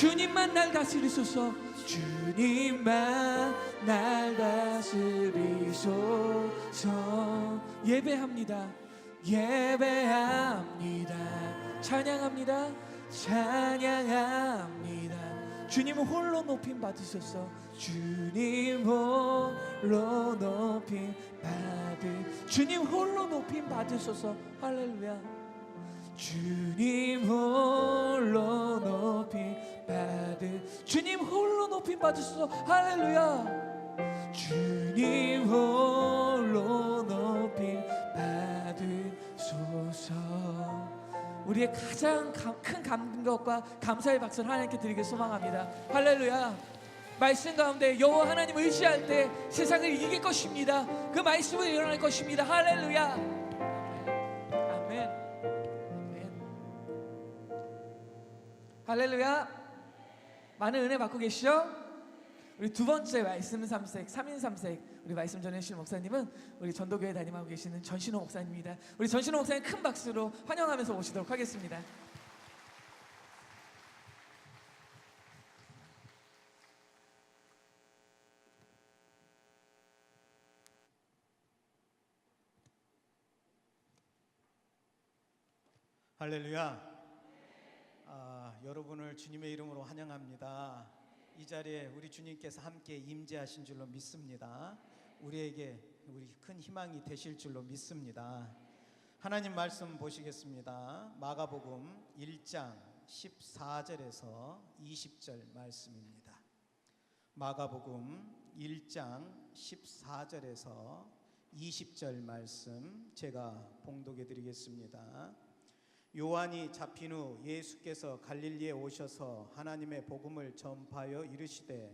[SPEAKER 2] 주님만 날 다스리소서. 주님만 날 다스리소서. 예배합니다. 예배합니다. 찬양합니다. 찬양합니다. 주님은 홀로 높임 받으소서. 주님 홀로 높임 주님 홀로 높임 받으소서. 할렐루야. 주님 홀로 높임 주님 홀로 높임 받으소서. 할렐루야. 주님 홀로 높임 받으소서. 우리의 가장 큰 감격과 감사의 박수를 하나님께 드리길 소망합니다. 할렐루야. 말씀 가운데 여호와 하나님을 의지할 때 세상을 이길 것입니다. 그 말씀을 일어날 것입니다. 할렐루야. 아멘. 아멘. 할렐루야. 많은 은혜 받고 계시죠? 우리 두 번째 말씀 3색 3인 3색 우리 말씀 전해주실 목사님은 우리 전도교회 담임하고 계시는 전신호 목사님입니다. 우리 전신호 목사님 큰 박수로 환영하면서 오시도록 하겠습니다.
[SPEAKER 4] 할렐루야. 여러분을 주님의 이름으로 환영합니다. 이 자리에 우리 주님께서 함께 임재하신 줄로 믿습니다. 우리에게 큰 희망이 되실 줄로 믿습니다. 하나님 말씀 보시겠습니다. 마가복음 1장 14절에서 20절 말씀입니다. 마가복음 1장 14절에서 20절 말씀 제가 봉독해 드리겠습니다. 요한이 잡힌 후 예수께서 갈릴리에 오셔서 하나님의 복음을 전파하여 이르시되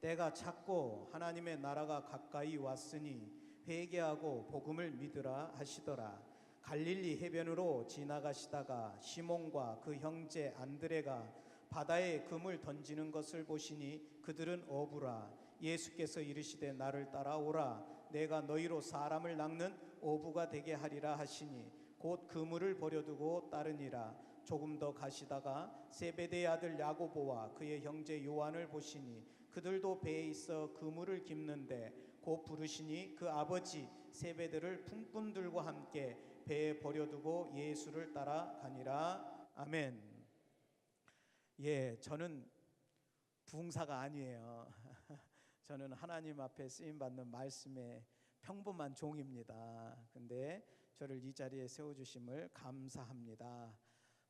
[SPEAKER 4] 때가 찼고 하나님의 나라가 가까이 왔으니 회개하고 복음을 믿으라 하시더라. 갈릴리 해변으로 지나가시다가 시몬과 그 형제 안드레가 바다에 금을 던지는 것을 보시니 그들은 어부라. 예수께서 이르시되 나를 따라오라. 내가 너희로 사람을 낚는 어부가 되게 하리라 하시니 곧 그물을 버려두고 따르니라. 조금 더 가시다가 세베대의 아들 야고보와 그의 형제 요한을 보시니 그들도 배에 있어 그물을 깁는데 곧 부르시니 그 아버지 세베대를 품꾼들과 함께 배에 버려두고 예수를 따라가니라. 아멘. 저는 부흥사가 아니에요. 저는 하나님 앞에 쓰임받는 말씀의 평범한 종입니다. 근데 저를 이 자리에 세워주심을 감사합니다.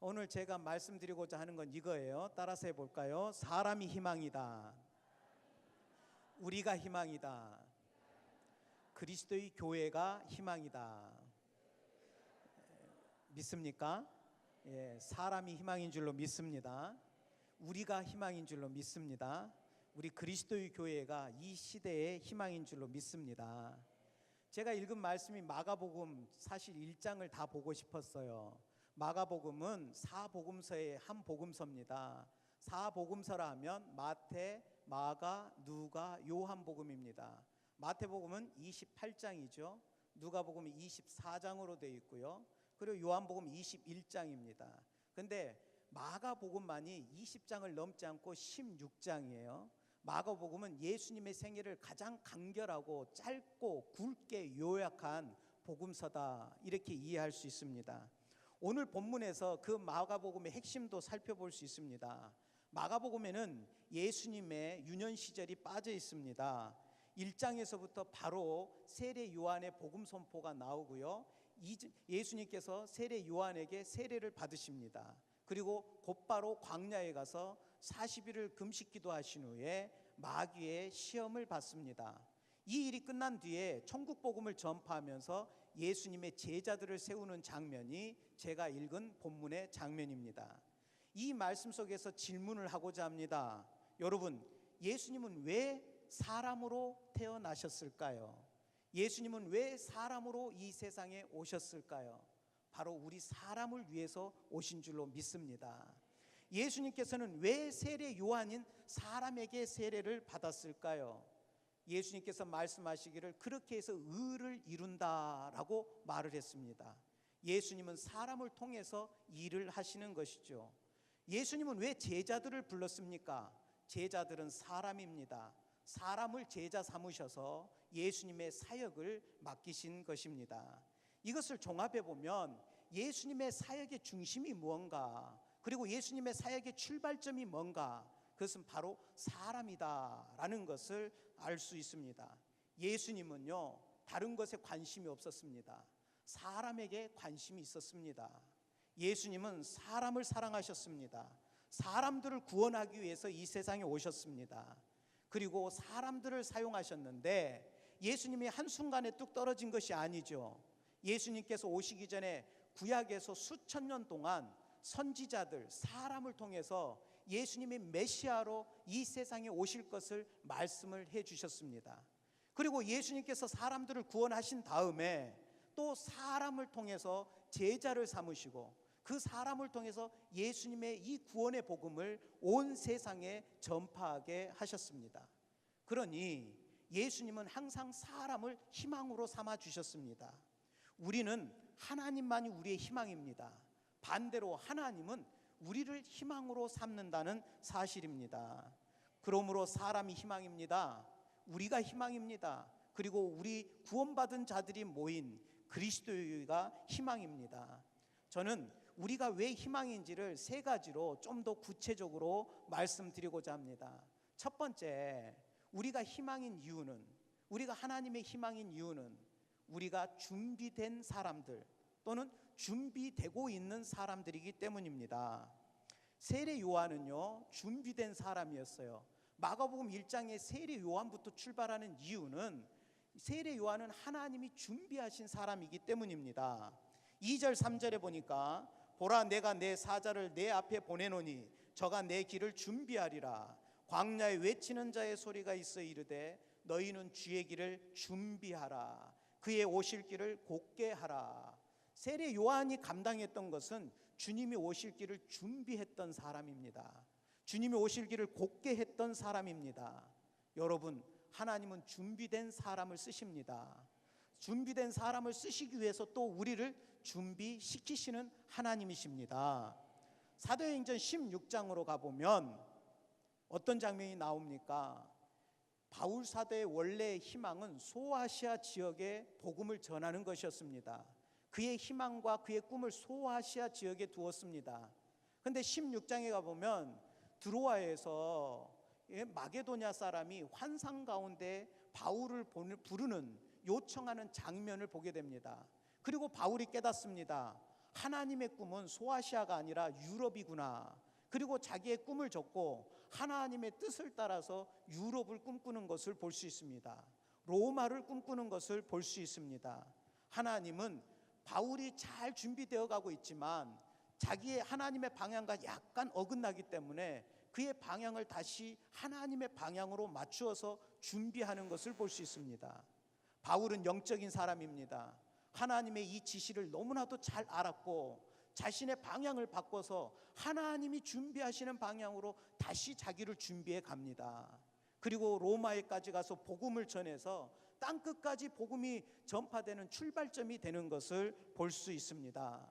[SPEAKER 4] 오늘 제가 말씀드리고자 하는 건 이거예요. 따라서 해볼까요? 사람이 희망이다. 우리가 희망이다. 그리스도의 교회가 희망이다. 믿습니까? 사람이 희망인 줄로 믿습니다. 우리가 희망인 줄로 믿습니다. 우리 그리스도의 교회가 이 시대의 희망인 줄로 믿습니다. 제가 읽은 말씀이 마가복음 사실 1장을 다 보고 싶었어요. 마가복음은 사복음서의 한 복음서입니다. 사복음서라 하면 마태, 마가, 누가, 요한복음입니다. 마태복음은 28장이죠. 누가복음이 24장으로 되어 있고요. 그리고 요한복음 21장입니다. 근데 마가복음만이 20장을 넘지 않고 16장이에요. 마가복음은 예수님의 생애를 가장 간결하고 짧고 굵게 요약한 복음서다, 이렇게 이해할 수 있습니다. 오늘 본문에서 그 마가복음의 핵심도 살펴볼 수 있습니다. 마가복음에는 예수님의 유년 시절이 빠져 있습니다. 1장에서부터 바로 세례 요한의 복음 선포가 나오고요. 예수님께서 세례 요한에게 세례를 받으십니다. 그리고 곧바로 광야에 가서 40일을 금식 기도하신 후에 마귀의 시험을 받습니다. 이 일이 끝난 뒤에 천국 복음을 전파하면서 예수님의 제자들을 세우는 장면이 제가 읽은 본문의 장면입니다. 이 말씀 속에서 질문을 하고자 합니다. 여러분, 예수님은 왜 사람으로 태어나셨을까요? 예수님은 왜 사람으로 이 세상에 오셨을까요? 바로 우리 사람을 위해서 오신 줄로 믿습니다. 예수님께서는 왜 세례 요한인 사람에게 세례를 받았을까요? 예수님께서 말씀하시기를 그렇게 해서 의를 이룬다라고 말을 했습니다. 예수님은 사람을 통해서 일을 하시는 것이죠. 예수님은 왜 제자들을 불렀습니까? 제자들은 사람입니다. 사람을 제자 삼으셔서 예수님의 사역을 맡기신 것입니다. 이것을 종합해 보면 예수님의 사역의 중심이 무언가, 그리고 예수님의 사역의 출발점이 뭔가, 그것은 바로 사람이다라는 것을 알 수 있습니다. 예수님은요, 다른 것에 관심이 없었습니다. 사람에게 관심이 있었습니다. 예수님은 사람을 사랑하셨습니다. 사람들을 구원하기 위해서 이 세상에 오셨습니다. 그리고 사람들을 사용하셨는데 예수님이 한순간에 뚝 떨어진 것이 아니죠. 예수님께서 오시기 전에 구약에서 수천 년 동안 선지자들, 사람을 통해서 예수님이 메시아로 이 세상에 오실 것을 말씀을 해 주셨습니다. 그리고 예수님께서 사람들을 구원하신 다음에 또 사람을 통해서 제자를 삼으시고 그 사람을 통해서 예수님의 이 구원의 복음을 온 세상에 전파하게 하셨습니다. 그러니 예수님은 항상 사람을 희망으로 삼아 주셨습니다. 우리는 하나님만이 우리의 희망입니다. 반대로 하나님은 우리를 희망으로 삼는다는 사실입니다. 그러므로 사람이 희망입니다. 우리가 희망입니다. 그리고 우리 구원받은 자들이 모인 그리스도가 희망입니다. 저는 우리가 왜 희망인지를 세 가지로 좀 더 구체적으로 말씀드리고자 합니다. 첫 번째, 우리가 희망인 이유는, 우리가 하나님의 희망인 이유는 우리가 준비된 사람들 또는 준비되고 있는 사람들이기 때문입니다. 세례 요한은요, 준비된 사람이었어요. 마가복음 1장의 세례 요한부터 출발하는 이유는 세례 요한은 하나님이 준비하신 사람이기 때문입니다. 2절 3절에 보니까 보라 내가 내 사자를 내 앞에 보내노니 저가 내 길을 준비하리라. 광야에 외치는 자의 소리가 있어 이르되 너희는 주의 길을 준비하라. 그의 오실 길을 곧게 하라. 세례 요한이 감당했던 것은 주님이 오실 길을 준비했던 사람입니다. 주님이 오실 길을 곧게 했던 사람입니다. 여러분, 하나님은 준비된 사람을 쓰십니다. 준비된 사람을 쓰시기 위해서 또 우리를 준비시키시는 하나님이십니다. 사도행전 16장으로 가보면 어떤 장면이 나옵니까? 바울 사도의 원래의 희망은 소아시아 지역에 복음을 전하는 것이었습니다. 그의 희망과 그의 꿈을 소아시아 지역에 두었습니다. 그런데 16장에 가보면 드로아에서 마게도냐 사람이 환상 가운데 바울을 부르는, 요청하는 장면을 보게 됩니다. 그리고 바울이 깨닫습니다. 하나님의 꿈은 소아시아가 아니라 유럽이구나. 그리고 자기의 꿈을 적고 하나님의 뜻을 따라서 유럽을 꿈꾸는 것을 볼 수 있습니다. 로마를 꿈꾸는 것을 볼 수 있습니다. 하나님은 바울이 잘 준비되어 가고 있지만 자기의 하나님의 방향과 약간 어긋나기 때문에 그의 방향을 다시 하나님의 방향으로 맞추어서 준비하는 것을 볼 수 있습니다. 바울은 영적인 사람입니다. 하나님의 이 지시를 너무나도 잘 알았고 자신의 방향을 바꿔서 하나님이 준비하시는 방향으로 다시 자기를 준비해 갑니다. 그리고 로마에까지 가서 복음을 전해서 땅끝까지 복음이 전파되는 출발점이 되는 것을 볼 수 있습니다.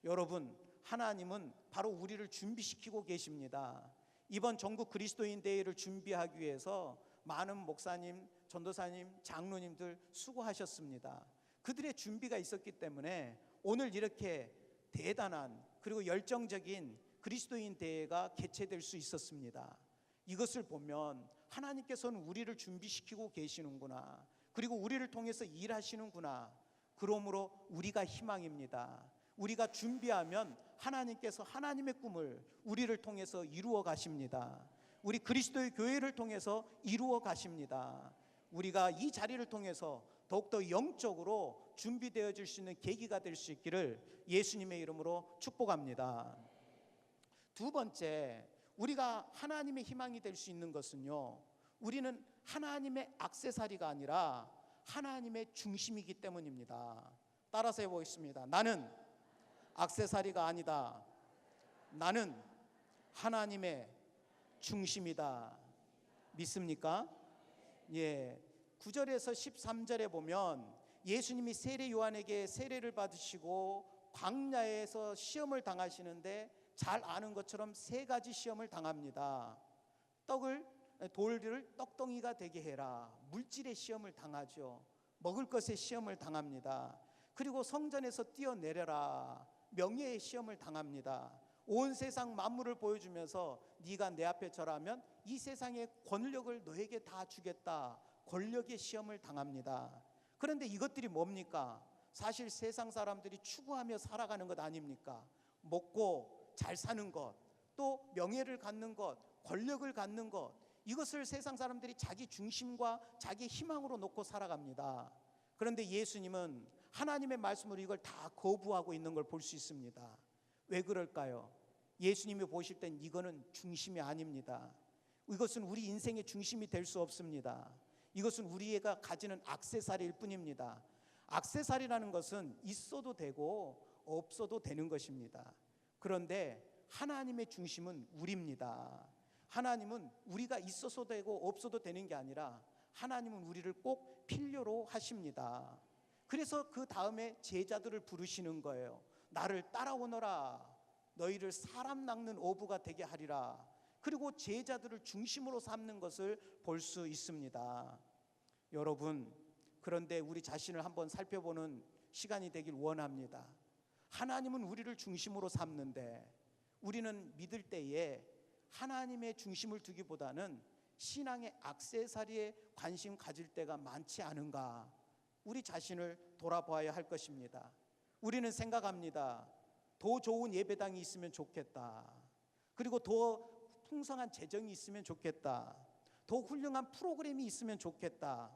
[SPEAKER 4] 여러분, 하나님은 바로 우리를 준비시키고 계십니다. 이번 전국 그리스도인 대회를 준비하기 위해서 많은 목사님, 전도사님, 장로님들 수고하셨습니다. 그들의 준비가 있었기 때문에 오늘 이렇게 대단한 그리고 열정적인 그리스도인 대회가 개최될 수 있었습니다. 이것을 보면 하나님께서는 우리를 준비시키고 계시는구나. 그리고 우리를 통해서 일하시는구나. 그러므로 우리가 희망입니다. 우리가 준비하면 하나님께서 하나님의 꿈을 우리를 통해서 이루어 가십니다. 우리 그리스도의 교회를 통해서 이루어 가십니다. 우리가 이 자리를 통해서 더욱더 영적으로 준비되어질 수 있는 계기가 될 수 있기를 예수님의 이름으로 축복합니다. 두 번째, 우리가 하나님의 희망이 될 수 있는 것은요, 우리는 하나님의 액세서리가 아니라 하나님의 중심이기 때문입니다. 따라서 해보겠습니다. 나는 액세서리가 아니다. 나는 하나님의 중심이다. 믿습니까? 예. 9절에서 13절에 보면 예수님이 세례 요한에게 세례를 받으시고 광야에서 시험을 당하시는데 잘 아는 것처럼 세 가지 시험을 당합니다. 돌을 떡덩이가 되게 해라. 물질의 시험을 당하죠. 먹을 것의 시험을 당합니다. 그리고 성전에서 뛰어내려라. 명예의 시험을 당합니다. 온 세상 만물을 보여주면서 네가 내 앞에 절하면 이 세상의 권력을 너에게 다 주겠다. 권력의 시험을 당합니다. 그런데 이것들이 뭡니까? 사실 세상 사람들이 추구하며 살아가는 것 아닙니까? 먹고 잘 사는 것, 또 명예를 갖는 것, 권력을 갖는 것, 이것을 세상 사람들이 자기 중심과 자기 희망으로 놓고 살아갑니다. 그런데 예수님은 하나님의 말씀으로 이걸 다 거부하고 있는 걸 볼 수 있습니다. 왜 그럴까요? 예수님이 보실 땐 이거는 중심이 아닙니다. 이것은 우리 인생의 중심이 될 수 없습니다. 이것은 우리가 가지는 액세서리일 뿐입니다. 액세서리라는 것은 있어도 되고 없어도 되는 것입니다. 그런데 하나님의 중심은 우리입니다. 하나님은 우리가 있어도 되고 없어도 되는 게 아니라 하나님은 우리를 꼭 필요로 하십니다. 그래서 그 다음에 제자들을 부르시는 거예요. 나를 따라오너라. 너희를 사람 낚는 어부가 되게 하리라. 그리고 제자들을 중심으로 삼는 것을 볼 수 있습니다. 여러분, 그런데 우리 자신을 한번 살펴보는 시간이 되길 원합니다. 하나님은 우리를 중심으로 삼는데 우리는 믿을 때에 하나님의 중심을 두기보다는 신앙의 액세서리에 관심 가질 때가 많지 않은가? 우리 자신을 돌아봐야 할 것입니다. 우리는 생각합니다. 더 좋은 예배당이 있으면 좋겠다. 그리고 더 풍성한 재정이 있으면 좋겠다. 더 훌륭한 프로그램이 있으면 좋겠다.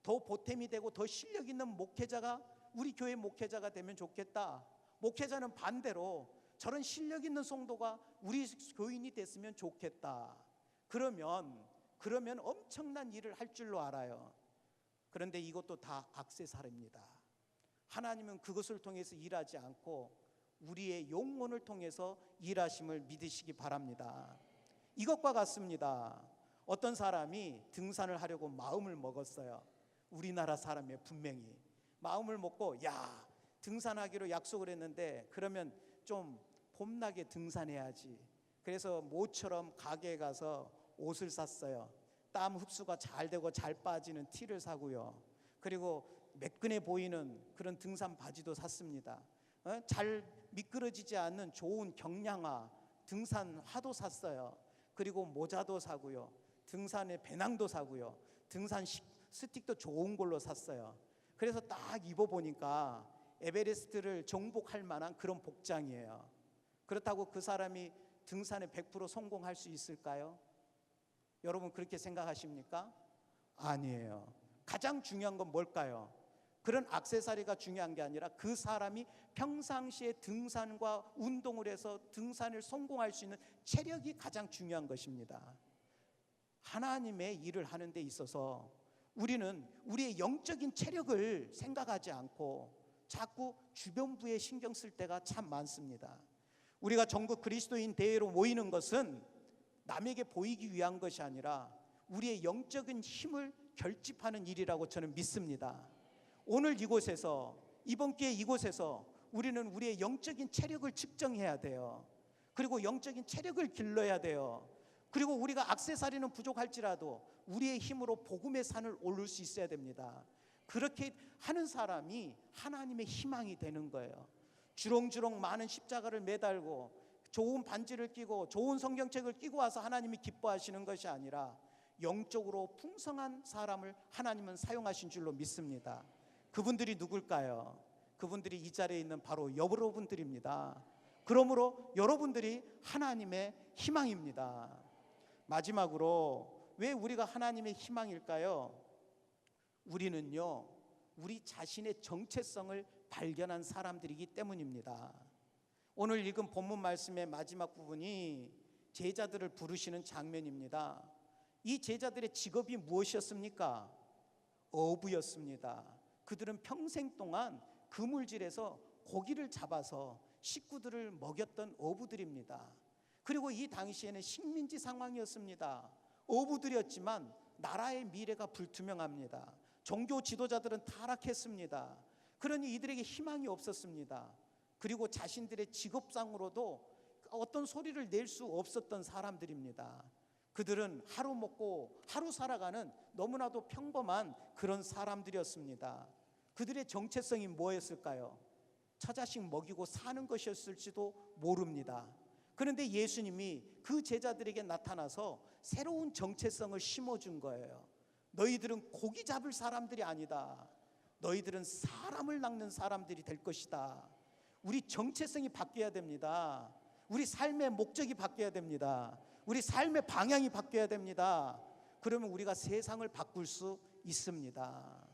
[SPEAKER 4] 더 보탬이 되고 더 실력 있는 목회자가 우리 교회 목회자가 되면 좋겠다. 목회자는 반대로 저런 실력 있는 성도가 우리 교인이 됐으면 좋겠다. 그러면 엄청난 일을 할 줄로 알아요. 그런데 이것도 다 액세서리입니다. 하나님은 그것을 통해서 일하지 않고 우리의 영혼을 통해서 일하심을 믿으시기 바랍니다. 이것과 같습니다. 어떤 사람이 등산을 하려고 마음을 먹었어요. 우리나라 사람이에요. 분명히 마음을 먹고 등산하기로 약속을 했는데 그러면 좀 봄나게 등산해야지. 그래서 모처럼 가게에 가서 옷을 샀어요. 땀 흡수가 잘 되고 잘 빠지는 티를 사고요. 그리고 매끈해 보이는 그런 등산 바지도 샀습니다. 잘 미끄러지지 않는 좋은 경량화 등산화도 샀어요. 그리고 모자도 사고요. 등산의 배낭도 사고요. 등산 스틱도 좋은 걸로 샀어요. 그래서 딱 입어보니까 에베레스트를 정복할 만한 그런 복장이에요. 그렇다고 그 사람이 등산에 100% 성공할 수 있을까요? 여러분 그렇게 생각하십니까? 아니에요. 가장 중요한 건 뭘까요? 그런 액세서리가 중요한 게 아니라 그 사람이 평상시에 등산과 운동을 해서 등산을 성공할 수 있는 체력이 가장 중요한 것입니다. 하나님의 일을 하는 데 있어서 우리는 우리의 영적인 체력을 생각하지 않고 자꾸 주변부에 신경 쓸 때가 참 많습니다. 우리가 전국 그리스도인 대회로 모이는 것은 남에게 보이기 위한 것이 아니라 우리의 영적인 힘을 결집하는 일이라고 저는 믿습니다. 오늘 이곳에서 이번 기회 이곳에서 우리는 우리의 영적인 체력을 측정해야 돼요. 그리고 영적인 체력을 길러야 돼요. 그리고 우리가 액세서리는 부족할지라도 우리의 힘으로 복음의 산을 오를 수 있어야 됩니다. 그렇게 하는 사람이 하나님의 희망이 되는 거예요. 주렁주렁 많은 십자가를 매달고 좋은 반지를 끼고 좋은 성경책을 끼고 와서 하나님이 기뻐하시는 것이 아니라 영적으로 풍성한 사람을 하나님은 사용하신 줄로 믿습니다. 그분들이 누굴까요? 그분들이 이 자리에 있는 바로 여러분들입니다. 그러므로 여러분들이 하나님의 희망입니다. 마지막으로 왜 우리가 하나님의 희망일까요? 우리는요, 우리 자신의 정체성을 발견한 사람들이기 때문입니다. 오늘 읽은 본문 말씀의 마지막 부분이 제자들을 부르시는 장면입니다. 이 제자들의 직업이 무엇이었습니까? 어부였습니다. 그들은 평생 동안 그물질에서 고기를 잡아서 식구들을 먹였던 어부들입니다. 그리고 이 당시에는 식민지 상황이었습니다. 어부들이었지만 나라의 미래가 불투명합니다. 종교 지도자들은 타락했습니다. 그러니 이들에게 희망이 없었습니다. 그리고 자신들의 직업상으로도 어떤 소리를 낼 수 없었던 사람들입니다. 그들은 하루 먹고 하루 살아가는 너무나도 평범한 그런 사람들이었습니다. 그들의 정체성이 뭐였을까요? 처자식 먹이고 사는 것이었을지도 모릅니다. 그런데 예수님이 그 제자들에게 나타나서 새로운 정체성을 심어준 거예요. 너희들은 고기 잡을 사람들이 아니다. 너희들은 사람을 낚는 사람들이 될 것이다. 우리 정체성이 바뀌어야 됩니다. 우리 삶의 목적이 바뀌어야 됩니다. 우리 삶의 방향이 바뀌어야 됩니다. 그러면 우리가 세상을 바꿀 수 있습니다.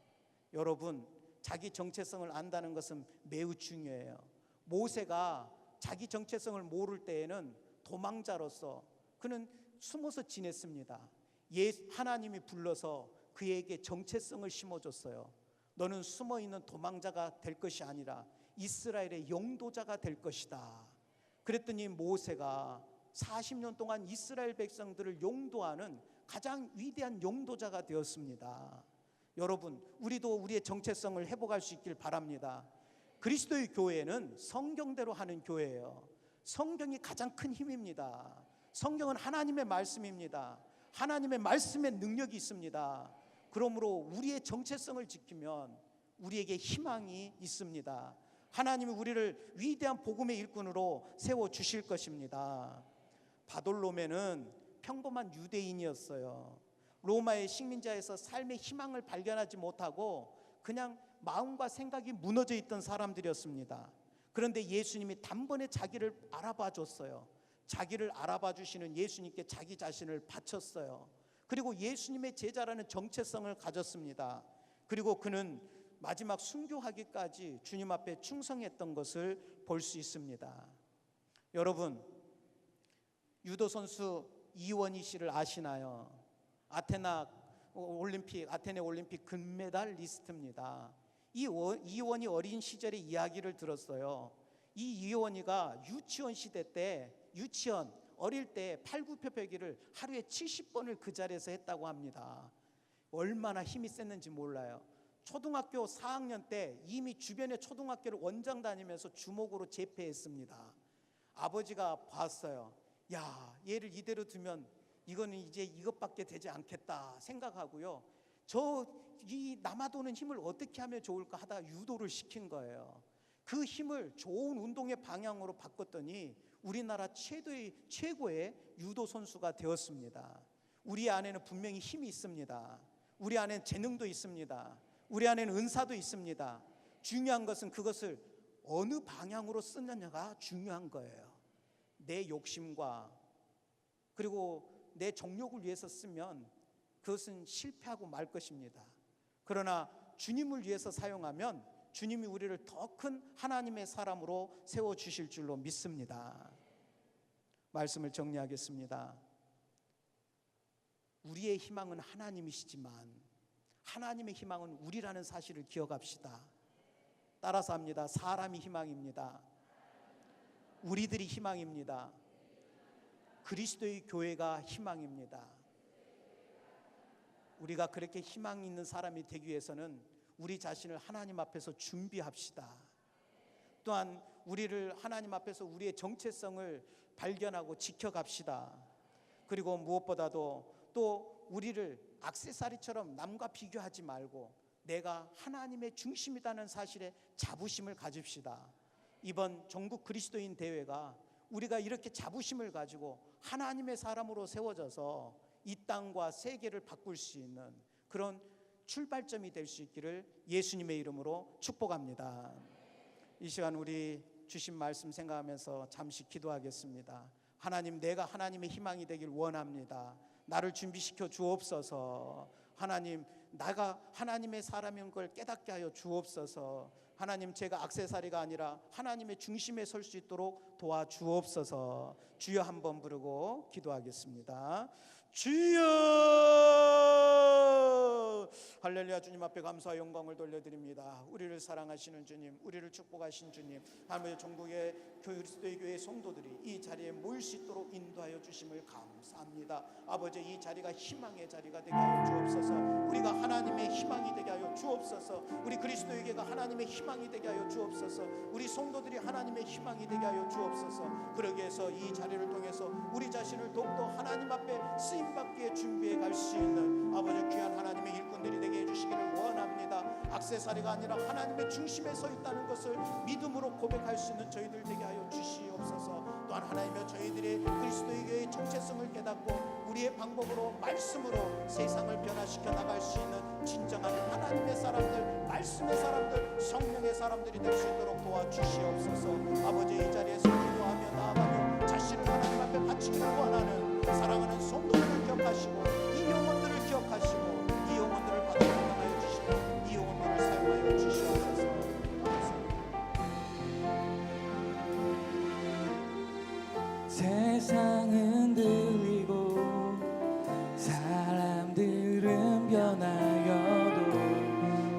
[SPEAKER 4] 여러분, 자기 정체성을 안다는 것은 매우 중요해요. 모세가 자기 정체성을 모를 때에는 도망자로서 그는 숨어서 지냈습니다. 하나님이 불러서 그에게 정체성을 심어줬어요. 너는 숨어있는 도망자가 될 것이 아니라 이스라엘의 용도자가 될 것이다. 그랬더니 모세가 40년 동안 이스라엘 백성들을 용도하는 가장 위대한 용도자가 되었습니다. 여러분, 우리도 우리의 정체성을 회복할 수 있길 바랍니다. 그리스도의 교회는 성경대로 하는 교회예요. 성경이 가장 큰 힘입니다. 성경은 하나님의 말씀입니다. 하나님의 말씀에 능력이 있습니다. 그러므로 우리의 정체성을 지키면 우리에게 희망이 있습니다. 하나님이 우리를 위대한 복음의 일꾼으로 세워주실 것입니다. 바돌로메는 평범한 유대인이었어요. 로마의 식민자에서 삶의 희망을 발견하지 못하고 그냥 마음과 생각이 무너져 있던 사람들이었습니다. 그런데 예수님이 단번에 자기를 알아봐 줬어요. 자기를 알아봐 주시는 예수님께 자기 자신을 바쳤어요. 그리고 예수님의 제자라는 정체성을 가졌습니다. 그리고 그는 마지막 순교하기까지 주님 앞에 충성했던 것을 볼 수 있습니다. 여러분, 유도 선수 이원희 씨를 아시나요? 아테네 올림픽 금메달리스트입니다. 이원희 어린 시절의 이야기를 들었어요. 이 이원희가 유치원 시대 때 어릴 때 팔굽혀펴기를 하루에 70번을 그 자리에서 했다고 합니다. 얼마나 힘이 셌는지 몰라요. 초등학교 4학년 때 이미 주변의 초등학교를 원장 다니면서 주먹으로 제패했습니다. 아버지가 봤어요. 야, 얘를 이대로 두면 이거는 이제 이것밖에 되지 않겠다 생각하고요. 이 남아도는 힘을 어떻게 하면 좋을까 하다가 유도를 시킨 거예요. 그 힘을 좋은 운동의 방향으로 바꿨더니 우리나라 최고의 유도 선수가 되었습니다. 우리 안에는 분명히 힘이 있습니다. 우리 안에는 재능도 있습니다. 우리 안에는 은사도 있습니다. 중요한 것은 그것을 어느 방향으로 쓰느냐가 중요한 거예요. 내 욕심과 그리고 내 정욕을 위해서 쓰면 그것은 실패하고 말 것입니다. 그러나 주님을 위해서 사용하면 주님이 우리를 더 큰 하나님의 사람으로 세워주실 줄로 믿습니다. 말씀을 정리하겠습니다. 우리의 희망은 하나님이시지만 하나님의 희망은 우리라는 사실을 기억합시다. 따라서 합니다. 사람이 희망입니다. 우리들이 희망입니다. 그리스도의 교회가 희망입니다. 우리가 그렇게 희망 있는 사람이 되기 위해서는 우리 자신을 하나님 앞에서 준비합시다. 또한 우리를 하나님 앞에서 우리의 정체성을 발견하고 지켜갑시다. 그리고 무엇보다도 또 우리를 액세서리처럼 남과 비교하지 말고 내가 하나님의 중심이라는 사실에 자부심을 가집시다. 이번 전국 그리스도인 대회가 우리가 이렇게 자부심을 가지고 하나님의 사람으로 세워져서 이 땅과 세계를 바꿀 수 있는 그런 출발점이 될 수 있기를 예수님의 이름으로 축복합니다. 이 시간 우리 주신 말씀 생각하면서 잠시 기도하겠습니다. 하나님, 내가 하나님의 희망이 되길 원합니다. 나를 준비시켜 주옵소서. 하나님, 나가 하나님의 사람인 걸 깨닫게 하여 주옵소서. 하나님, 제가 액세서리가 아니라 하나님의 중심에 설 수 있도록 도와주옵소서. 주여 한번 부르고 기도하겠습니다. 주여! 할렐루야. 주님 앞에 감사와 영광을 돌려드립니다. 우리를 사랑하시는 주님, 우리를 축복하신 주님, 하나님의 전국의 그리스도의 교회 성도들이 이 자리에 모일 수 있도록 인도하여 주심을 감사합니다. 아버지, 이 자리가 희망의 자리가 되게 하여 주옵소서. 우리가 하나님의 희망이 되게 하여 주옵소서. 우리 그리스도의 교회가 하나님의 희망이 되게 하여 주옵소서. 우리 성도들이 하나님의 희망이 되게 하여 주옵소서. 그러기 위해서 이 자리를 통해서 우리 자신을 더욱더 하나님 앞에 쓰임받기에 준비해 갈 수 있는 아버지 귀한 하나님의 일꾼들이 되게 해주시기를 원합니다. 액세서리가 아니라 하나님의 중심에 서 있다는 것을 믿음으로 고백할 수 있는 저희들 되게 하여 주시옵소서. 또한 하나님의 저희들이 그리스도의 교회의 정체성을 깨닫고 우리의 방법으로 말씀으로 세상을 변화시켜 나갈 수 있는 진정한 하나님의 사람들, 말씀의 사람들, 성령의 사람들이 될 수 있도록 도와주시옵소서. 아버지, 이 자리에서 기도하며 나아가며 자신을 하나님 앞에 바치기를 원하는 사랑하는 성도들을 기억하시고 이 영혼들을 기억하시고 이 영혼들을 받아 건강하여 주시고 이 영혼들을 사용하여 주시옵소서.
[SPEAKER 2] 세상은 들리고 사람들은 변하여도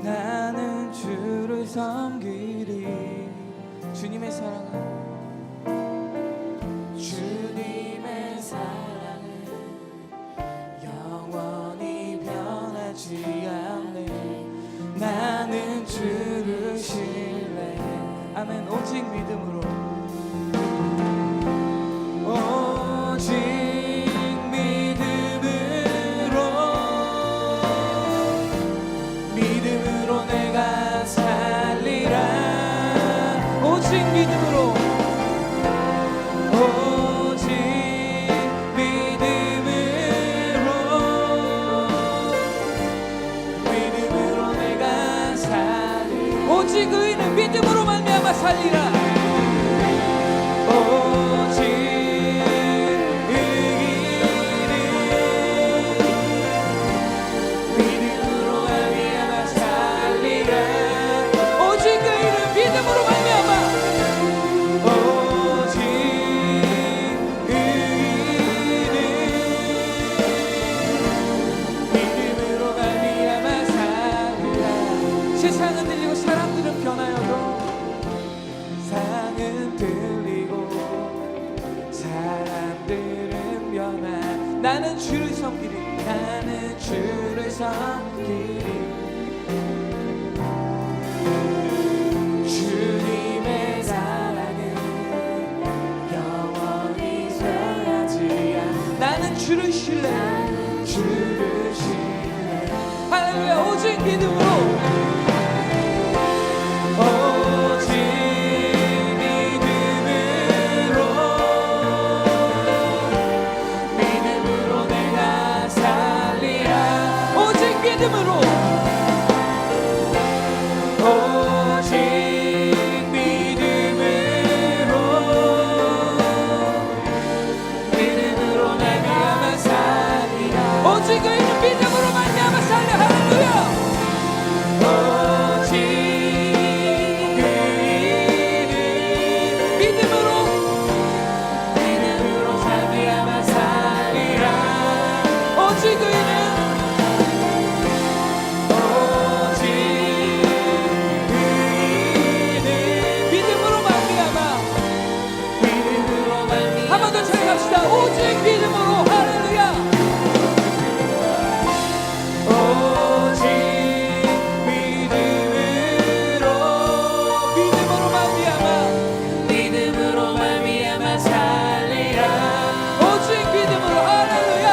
[SPEAKER 2] 나는 주를 섬기리. 주님의 사랑은 주님의 사랑은 영원히 변하지 않네. 나는 주를 신뢰해. 아멘. 오직 믿음으로, 오직 믿음으로 내가 살리라. 오직 믿음으로, 오직 믿음으로 내가 살리라. 오직 의인은 믿음으로 말미암아 살리라. 세상은 들리고 사람들은 변하여도 세상은 들리고 사람들은 변하. 나는 주를 섬기리. 나는 주를 섬기리. 주님의 사랑은 영원히 변하지 않아. 나는 주를 신뢰. 주를 신뢰. 할렐루야. 오직 믿음으로, 오직 믿음으로 내가 살리라. 오직 믿음으로, 오직 믿음으로 말미암아 살리라. 오직 의인은 믿음으로 말미암아 살려. 할렐루야. 오직 믿음으로. 할렐루야. 오직 믿음으로 말미암아 살리라. 오직 믿음으로. 할렐루야.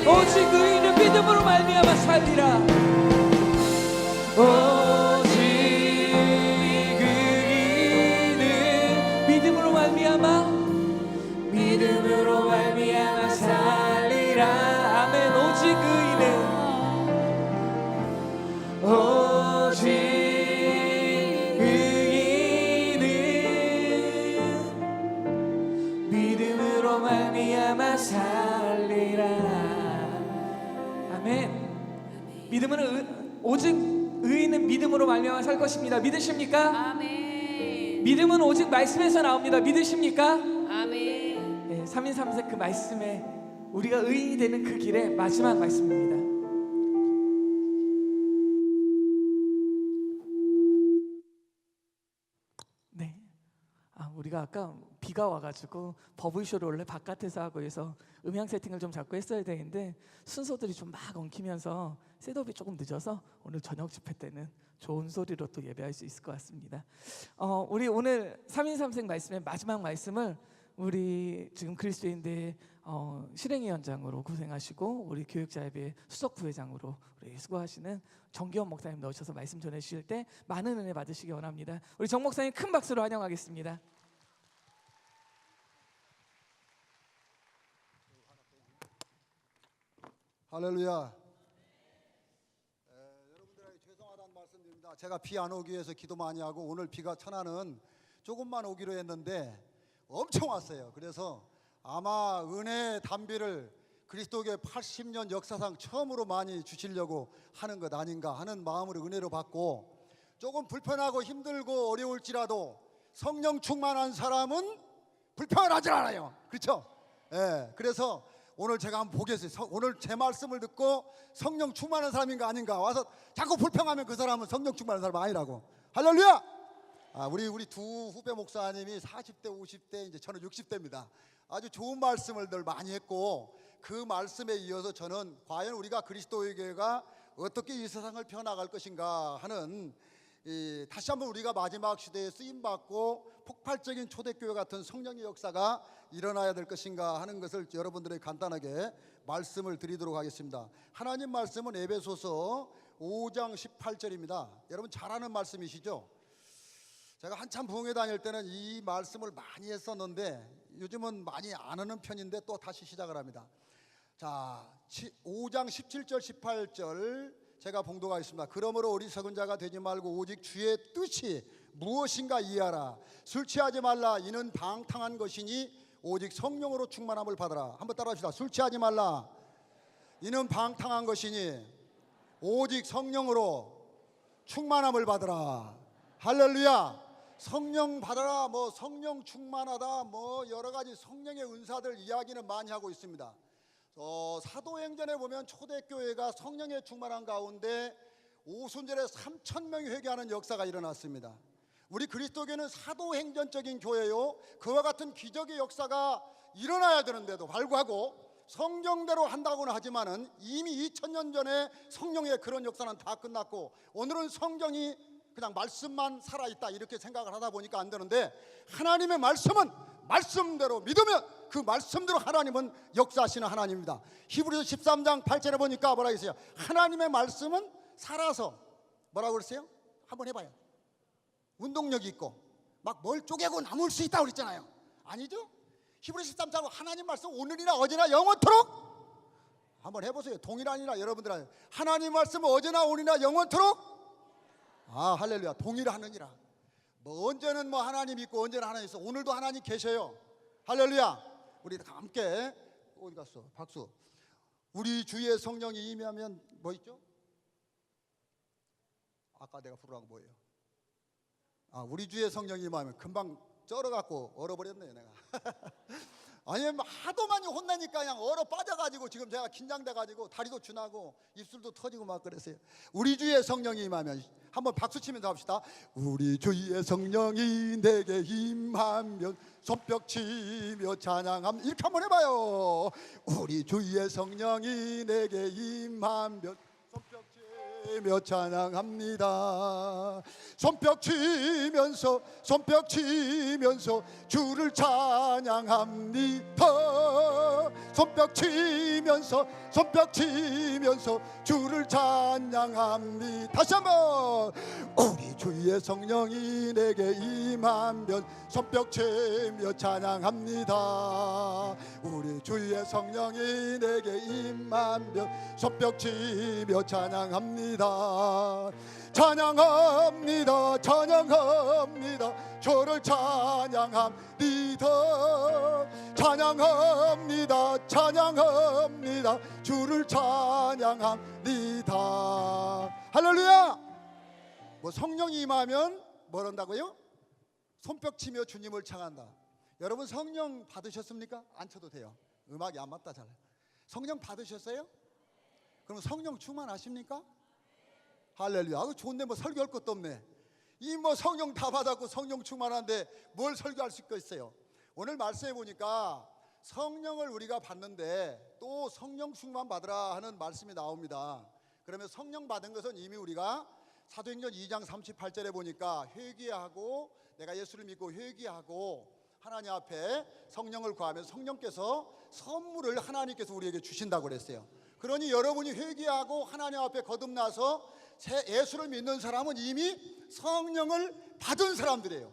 [SPEAKER 2] 오직 믿음으로 말미암아 살리라. 오직 의인은 믿음으로 말미암아 살리라. 오직 의인은 믿음으로 말미암아 살리라. 아멘. 오직 의인은, 오직 의인은 믿음으로 말미암아 살리라. 아멘. 오직 의인은 믿음으로 말미암아 살 것입니다. 믿으십니까?
[SPEAKER 5] 아멘.
[SPEAKER 2] 믿음은 오직 말씀에서 나옵니다. 믿으십니까?
[SPEAKER 5] 아멘.
[SPEAKER 2] 네, 3인 3색 그 말씀에 우리가 의인이 되는 그 길의 마지막 말씀입니다. 네. 우리가 아까 비가 와가지고 버블쇼를 원래 바깥에서 하고 해서 음향 세팅을 좀 자꾸 했어야 되는데 순서들이 좀 막 엉키면서 셋업이 조금 늦어서 오늘 저녁 집회 때는 좋은 소리로 또 예배할 수 있을 것 같습니다. 우리 오늘 3인 3색 말씀의 마지막 말씀을 우리 지금 그리스도인대 실행위원장으로 고생하시고 우리 교육자협의 수석 부회장으로 우리 수고하시는 정기원 목사님 넣으셔서 말씀 전해주실 때 많은 은혜 받으시기 원합니다. 우리 정 목사님 큰 박수로 환영하겠습니다.
[SPEAKER 5] 할렐루야. 여러분들에게 죄송하다는 말씀드립니다. 제가 비 안 오기 위해서 기도 많이 하고 오늘 비가 천안은 조금만 오기로 했는데 엄청 왔어요. 그래서 아마 은혜 담비를 그리스도교회 80년 역사상 처음으로 많이 주시려고 하는 것 아닌가 하는 마음으로 은혜로 받고, 조금 불편하고 힘들고 어려울지라도 성령 충만한 사람은 불평을 하질 않아요. 그렇죠? 예, 그래서 오늘 제가 한번 보겠어요. 오늘 제 말씀을 듣고 성령 충만한 사람인가 아닌가 와서 자꾸 불평하면 그 사람은 성령 충만한 사람 아니라고. 할렐루야. 우리 두 후배 목사님이 40대 50대 이제 저는 60대입니다 아주 좋은 말씀을 늘 많이 했고, 그 말씀에 이어서 저는 과연 우리가 그리스도의 교회가 어떻게 이 세상을 펴나갈 것인가 하는, 다시 한번 우리가 마지막 시대에 쓰임받고 폭발적인 초대교회 같은 성령의 역사가 일어나야 될 것인가 하는 것을 여러분들에게 간단하게 말씀을 드리도록 하겠습니다. 하나님 말씀은 에베소서 5장 18절입니다 여러분 잘 아는 말씀이시죠? 제가 한참 부흥회 다닐 때는 이 말씀을 많이 했었는데 요즘은 많이 안 하는 편인데 또 다시 시작을 합니다. 자, 5장 17절 18절 제가 봉독하겠습니다. 그러므로 어리석은 자가 되지 말고 오직 주의 뜻이 무엇인가 이해하라. 술 취하지 말라. 이는 방탕한 것이니 오직 성령으로 충만함을 받아라. 한번 따라합시다. 술 취하지 말라. 이는 방탕한 것이니 오직 성령으로 충만함을 받아라. 할렐루야. 성령 받아라, 뭐 성령 충만하다, 뭐 여러 가지 성령의 은사들 이야기는 많이 하고 있습니다. 사도행전에 보면 초대교회가 성령의 충만한 가운데 오순절에 3,000명이 회개하는 역사가 일어났습니다. 우리 그리스도교회는 사도행전적인 교회요, 그와 같은 기적의 역사가 일어나야 되는데도 불구하고 성경대로 한다고는 하지만은 이미 2000년 전에 성령의 그런 역사는 다 끝났고 오늘은 성경이 그냥 말씀만 살아있다 이렇게 생각을 하다 보니까 안 되는데, 하나님의 말씀은 말씀대로 믿으면 그 말씀대로 하나님은 역사하시는 하나님입니다. 히브리서 13장 8절에 보니까 뭐라 했어요? 하나님의 말씀은 살아서 뭐라고 그랬어요? 한번 해봐요. 운동력이 있고 막 뭘 쪼개고 남을 수 있다고 그랬잖아요. 아니죠? 히브리서 13장 하나님 말씀 오늘이나 어제나 영원토록 한번 해보세요. 동일하니라 여러분들 하나님 말씀은 어제나 오늘이나 영원토록 할렐루야. 동일하느니라. 뭐 언제는 뭐 하나님 있고 언제나 하나님 있어. 오늘도 하나님 계셔요. 할렐루야. 우리 다 함께 어디 갔어? 박수. 우리 주의 성령이 임하면 뭐 있죠? 아까 내가 부르라고 뭐예요? 우리 주의 성령이 임하면 금방 쩔어갖고 얼어버렸네요 내가. 아니 하도 많이 혼나니까 그냥 얼어 빠져가지고 지금 제가 긴장돼가지고 다리도 주나고 입술도 터지고 막 그랬어요. 우리 주의 성령이 임하면 한번 박수치면서 합시다. 우리 주의 성령이 내게 임하면 손뼉치며 찬양함. 이렇게 한번 해봐요. 우리 주의 성령이 내게 임하면 손뼉치며 찬양합니다. 손뼉치면서 주를 찬양합니다. 손뼉치면서 주를 찬양합니다. 다시 한번. 우리 주의 성령이 내게 임하면 손뼉치며 찬양합니다. 우리 주의 성령이 내게 임하면 손뼉치며 찬양합니다. 찬양합니다. 주를 찬양합니다. 찬양합니다. 주를 찬양합니다. 할렐루야. 뭐 성령이 임하면 뭘 한다고요? 손뼉치며 주님을 찬양한다. 여러분 성령 받으셨습니까? 안 쳐도 돼요. 음악이 안 맞다 잘. 성령 받으셨어요? 그럼 성령 충만하십니까? 할렐루야. 아유, 좋은데 뭐 설교할 것도 없네. 이 뭐 성령 다 받았고 성령 충만한데 뭘 설교할 수 있겠어요? 오늘 말씀해 보니까 성령을 우리가 받는데 또 성령 충만 받으라 하는 말씀이 나옵니다. 그러면 성령 받은 것은 이미 우리가 사도행전 2장 38절에 보니까 회개하고 내가 예수를 믿고 회개하고 하나님 앞에 성령을 구하면 성령께서 선물을 하나님께서 우리에게 주신다고 그랬어요. 그러니 여러분이 회개하고 하나님 앞에 거듭나서 예수를 믿는 사람은 이미 성령을 받은 사람들이에요.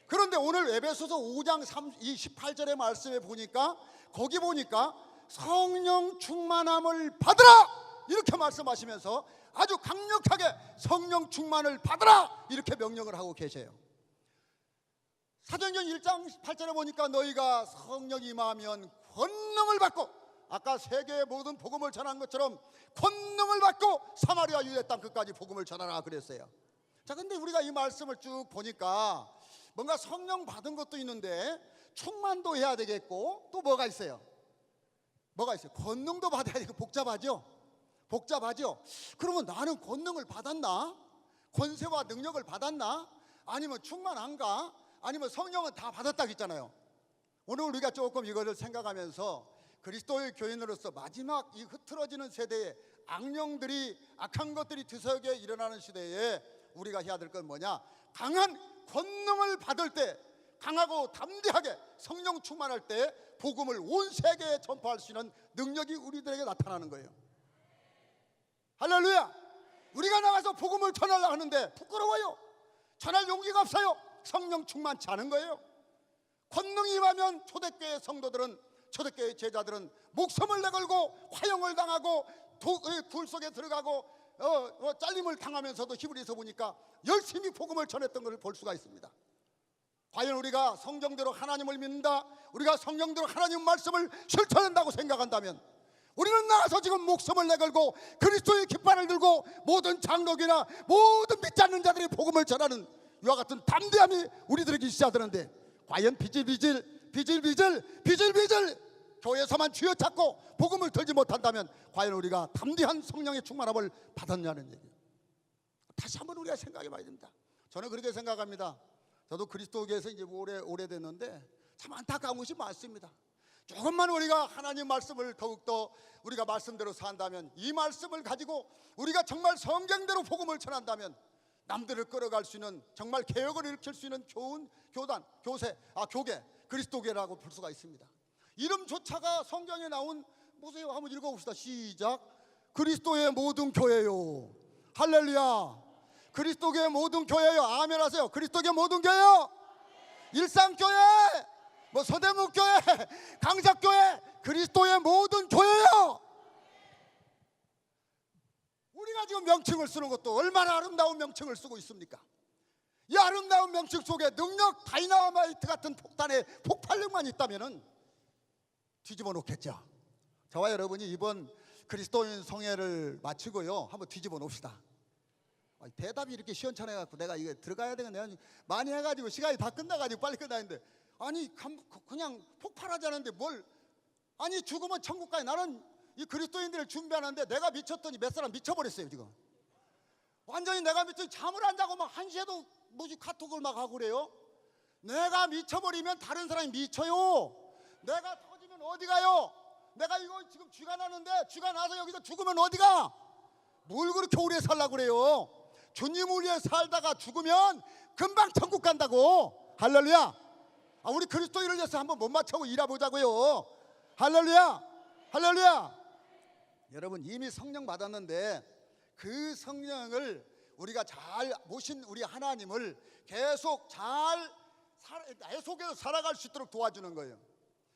[SPEAKER 5] 그런데 오늘 에베소서 5장 18절의 말씀에 보니까 거기 보니까 성령 충만함을 받으라 이렇게 말씀하시면서 아주 강력하게 성령 충만을 받으라 이렇게 명령을 하고 계세요. 사도행전 1장 8절에 보니까 너희가 성령이 임하면 권능을 받고, 아까 세계의 모든 복음을 전한 것처럼 권능을 받고 사마리아 유대 땅 끝까지 복음을 전하라 그랬어요. 자, 근데 우리가 이 말씀을 쭉 보니까 뭔가 성령 받은 것도 있는데 충만도 해야 되겠고 또 뭐가 있어요? 뭐가 있어요? 권능도 받아야 되고 복잡하죠? 그러면 나는 권능을 받았나? 권세와 능력을 받았나? 아니면 충만한가? 아니면 성령은 다 받았다고 했잖아요. 오늘 우리가 조금 이거를 생각하면서 그리스도의 교인으로서 마지막 이 흐트러지는 세대에 악령들이, 악한 것들이 드세게 일어나는 시대에 우리가 해야 될 건 뭐냐? 강한 권능을 받을 때, 강하고 담대하게 성령 충만할 때 복음을 온 세계에 전파할 수 있는 능력이 우리들에게 나타나는 거예요. 할렐루야. 우리가 나가서 복음을 전하려고 하는데 부끄러워요. 전할 용기가 없어요. 성령 충만치 않은 거예요. 권능이 임하면 초대교회 성도들은, 초대교회 제자들은 목숨을 내걸고 화형을 당하고 굴 속에 들어가고 잘림을 당하면서도 히브리서 보니까 열심히 복음을 전했던 것을 볼 수가 있습니다. 과연 우리가 성경대로 하나님을 믿는다, 우리가 성경대로 하나님 말씀을 실천한다고 생각한다면 우리는 나가서 지금 목숨을 내걸고 그리스도의 깃발을 들고 모든 장로교나 모든 믿지 않는 자들이 복음을 전하는 이와 같은 담대함이 우리들에게 있어야 되는데, 과연 비질비질 교회에서만 쥐어찾고 복음을 들지 못한다면 과연 우리가 담대한 성령의 충만함을 받았냐는 얘기예요. 다시 한번 우리가 생각해 봐야 됩니다. 저는 그렇게 생각합니다. 저도 그리스도교에서 이제 오래됐는데 참 안타까운 것이 많습니다. 조금만 우리가 하나님 말씀을 더욱더 우리가 말씀대로 산다면, 이 말씀을 가지고 우리가 정말 성경대로 복음을 전한다면 남들을 끌어갈 수 있는, 정말 개혁을 일으킬 수 있는 교계, 그리스도교라고 볼 수가 있습니다. 이름조차가 성경에 나온, 보세요. 한번 읽어봅시다. 시작. 그리스도의 모든 교회요. 할렐루야. 그리스도교의 모든 교회요. 아멘 하세요. 그리스도교의 모든 교회요. 일상교회, 뭐 서대문교회, 강작교회, 그리스도의 모든 교회요. 우리가 지금 명칭을 쓰는 것도 얼마나 아름다운 명칭을 쓰고 있습니까? 이 아름다운 명칭 속에 능력, 다이나마이트 같은 폭탄의 폭발력만 있다면은 뒤집어 놓겠죠. 저와 여러분이 이번 그리스도인 성회를 마치고요, 한번 뒤집어 놓읍시다. 대답이 이렇게 시원찮아갖고 내가 이게 들어가야 되겠네. 내가 많이 해가지고 시간이 다 끝나가지고 빨리 끝나는데, 아니 그냥 폭발하자는데 뭘, 아니 죽으면 천국 가요. 나는 이 그리스도인들을 준비하는데 내가 미쳤더니 몇 사람 미쳐버렸어요. 지금 완전히 내가 미쳤더니 잠을 안 자고 막 1시에도 뭐지 카톡을 막 하고 그래요. 내가 미쳐버리면 다른 사람이 미쳐요. 내가 터지면 어디 가요? 내가 이거 지금 쥐가 나는데, 쥐가 나서 여기서 죽으면 어디 가? 뭘 그렇게 오래 살라고 그래요? 주님을 위해 살다가 죽으면 금방 천국 간다고. 할렐루야. 우리 그리스도인을 위해서 한번 못 맞추고 일해보자고요. 할렐루야. 할렐루야. 여러분, 이미 성령 받았는데 그 성령을 우리가 잘 모신 우리 하나님을 계속 내 속에서 살아갈 수 있도록 도와주는 거예요.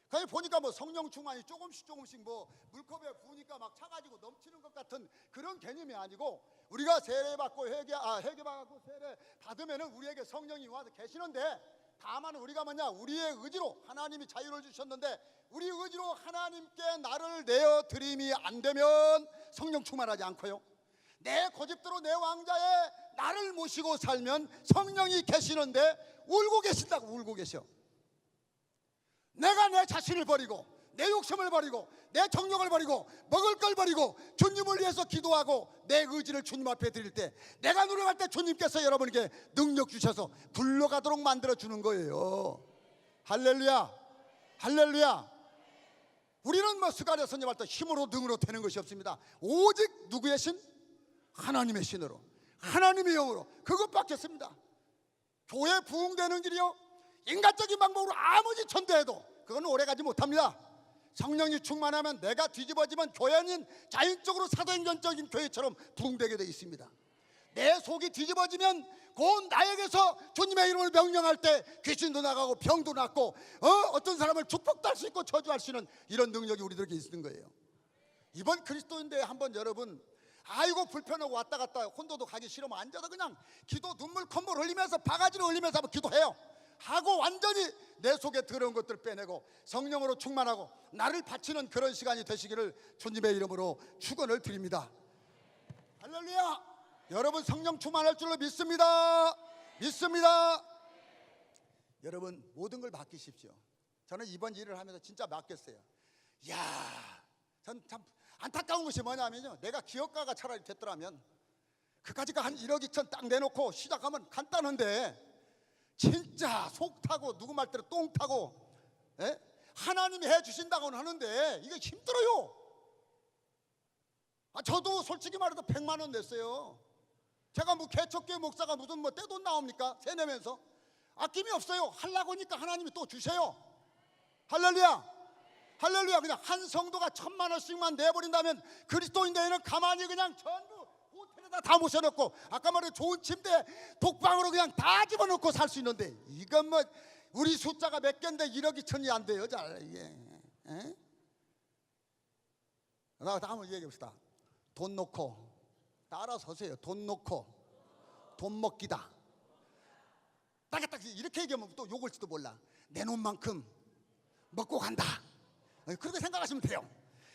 [SPEAKER 5] 거기 보니까 뭐 성령 충만이 조금씩 뭐 물컵에 부으니까 막 차가지고 넘치는 것 같은 그런 개념이 아니고, 우리가 세례받고 회개받고 세례 받으면은 우리에게 성령이 와서 계시는데, 다만 우리가 뭐냐, 우리의 의지로 하나님이 자유를 주셨는데 우리 의지로 하나님께 나를 내어 드림이 안 되면 성령 충만하지 않고요, 내 고집대로 내 왕자에 나를 모시고 살면 성령이 계시는데 울고 계신다고. 울고 계셔. 내가 내 자신을 버리고 내 욕심을 버리고 내 정욕을 버리고 먹을 걸 버리고 주님을 위해서 기도하고 내 의지를 주님 앞에 드릴 때, 내가 노력할 때 주님께서 여러분에게 능력 주셔서 굴러가도록 만들어 주는 거예요. 할렐루야, 할렐루야. 우리는 뭐 스가랴 선지자할 때 힘으로 능으로 되는 것이 없습니다. 오직 누구의 신? 하나님의 신으로, 하나님의 영으로, 그것밖에 없습니다. 교회 부흥되는 길이요, 인간적인 방법으로 아무리 전도해도 그건 오래가지 못합니다. 성령이 충만하면 내가 뒤집어지면 교회는 자연적으로 사도행전적인 교회처럼 부흥되게 되어 있습니다. 내 속이 뒤집어지면 곧 나에게서 주님의 이름을 명령할 때 귀신도 나가고 병도 낫고 어떤 사람을 축복도 할 수 있고 저주할 수 있는 이런 능력이 우리들에게 있는 거예요. 이번 그리스도인대회 한번 여러분, 아이고 불편하고 왔다 갔다 혼도도 가기 싫으면 앉아서 그냥 기도 눈물 콧물 흘리면서 바가지를 흘리면서 한번 기도해요. 하고 완전히 내 속에 들어온 것들 빼내고 성령으로 충만하고 나를 바치는 그런 시간이 되시기를 주님의 이름으로 축원을 드립니다. 할렐루야. 여러분 성령 충만할 줄로 믿습니다. 믿습니다. 여러분 모든 걸 맡기십시오. 저는 이번 일을 하면서 진짜 맡겼어요. 이야, 전 참 안타까운 것이 뭐냐면요, 내가 기업가가 차라리 됐더라면 그까지가 한 1억 2천 딱 내놓고 시작하면 간단한데, 진짜 속 타고 누구 말대로 똥 타고 하나님이 해주신다고는 하는데 이게 힘들어요. 저도 솔직히 말해서 100만 원 냈어요. 제가 뭐 개척교회 목사가 무슨 뭐 떼돈 나옵니까? 세 내면서 아낌이 없어요. 하려고 하니까 하나님이 또 주세요. 할렐루야, 할렐루야. 그냥 한 성도가 1,000만 원씩만 내버린다면 그리스도인들은 가만히 그냥 전부 호텔에다 다 모셔놓고, 아까 말한 좋은 침대 독방으로 그냥 다 집어넣고 살 수 있는데, 이건 뭐 우리 숫자가 몇 개인데 1억 2천이 안 돼요. 잘 이게. 나 한번 얘기해 봅시다. 돈 놓고 따라서세요. 돈 놓고 돈 먹기다. 딱 이렇게 얘기하면 또 욕을지도 몰라. 내놓은 만큼 먹고 간다, 그렇게 생각하시면 돼요.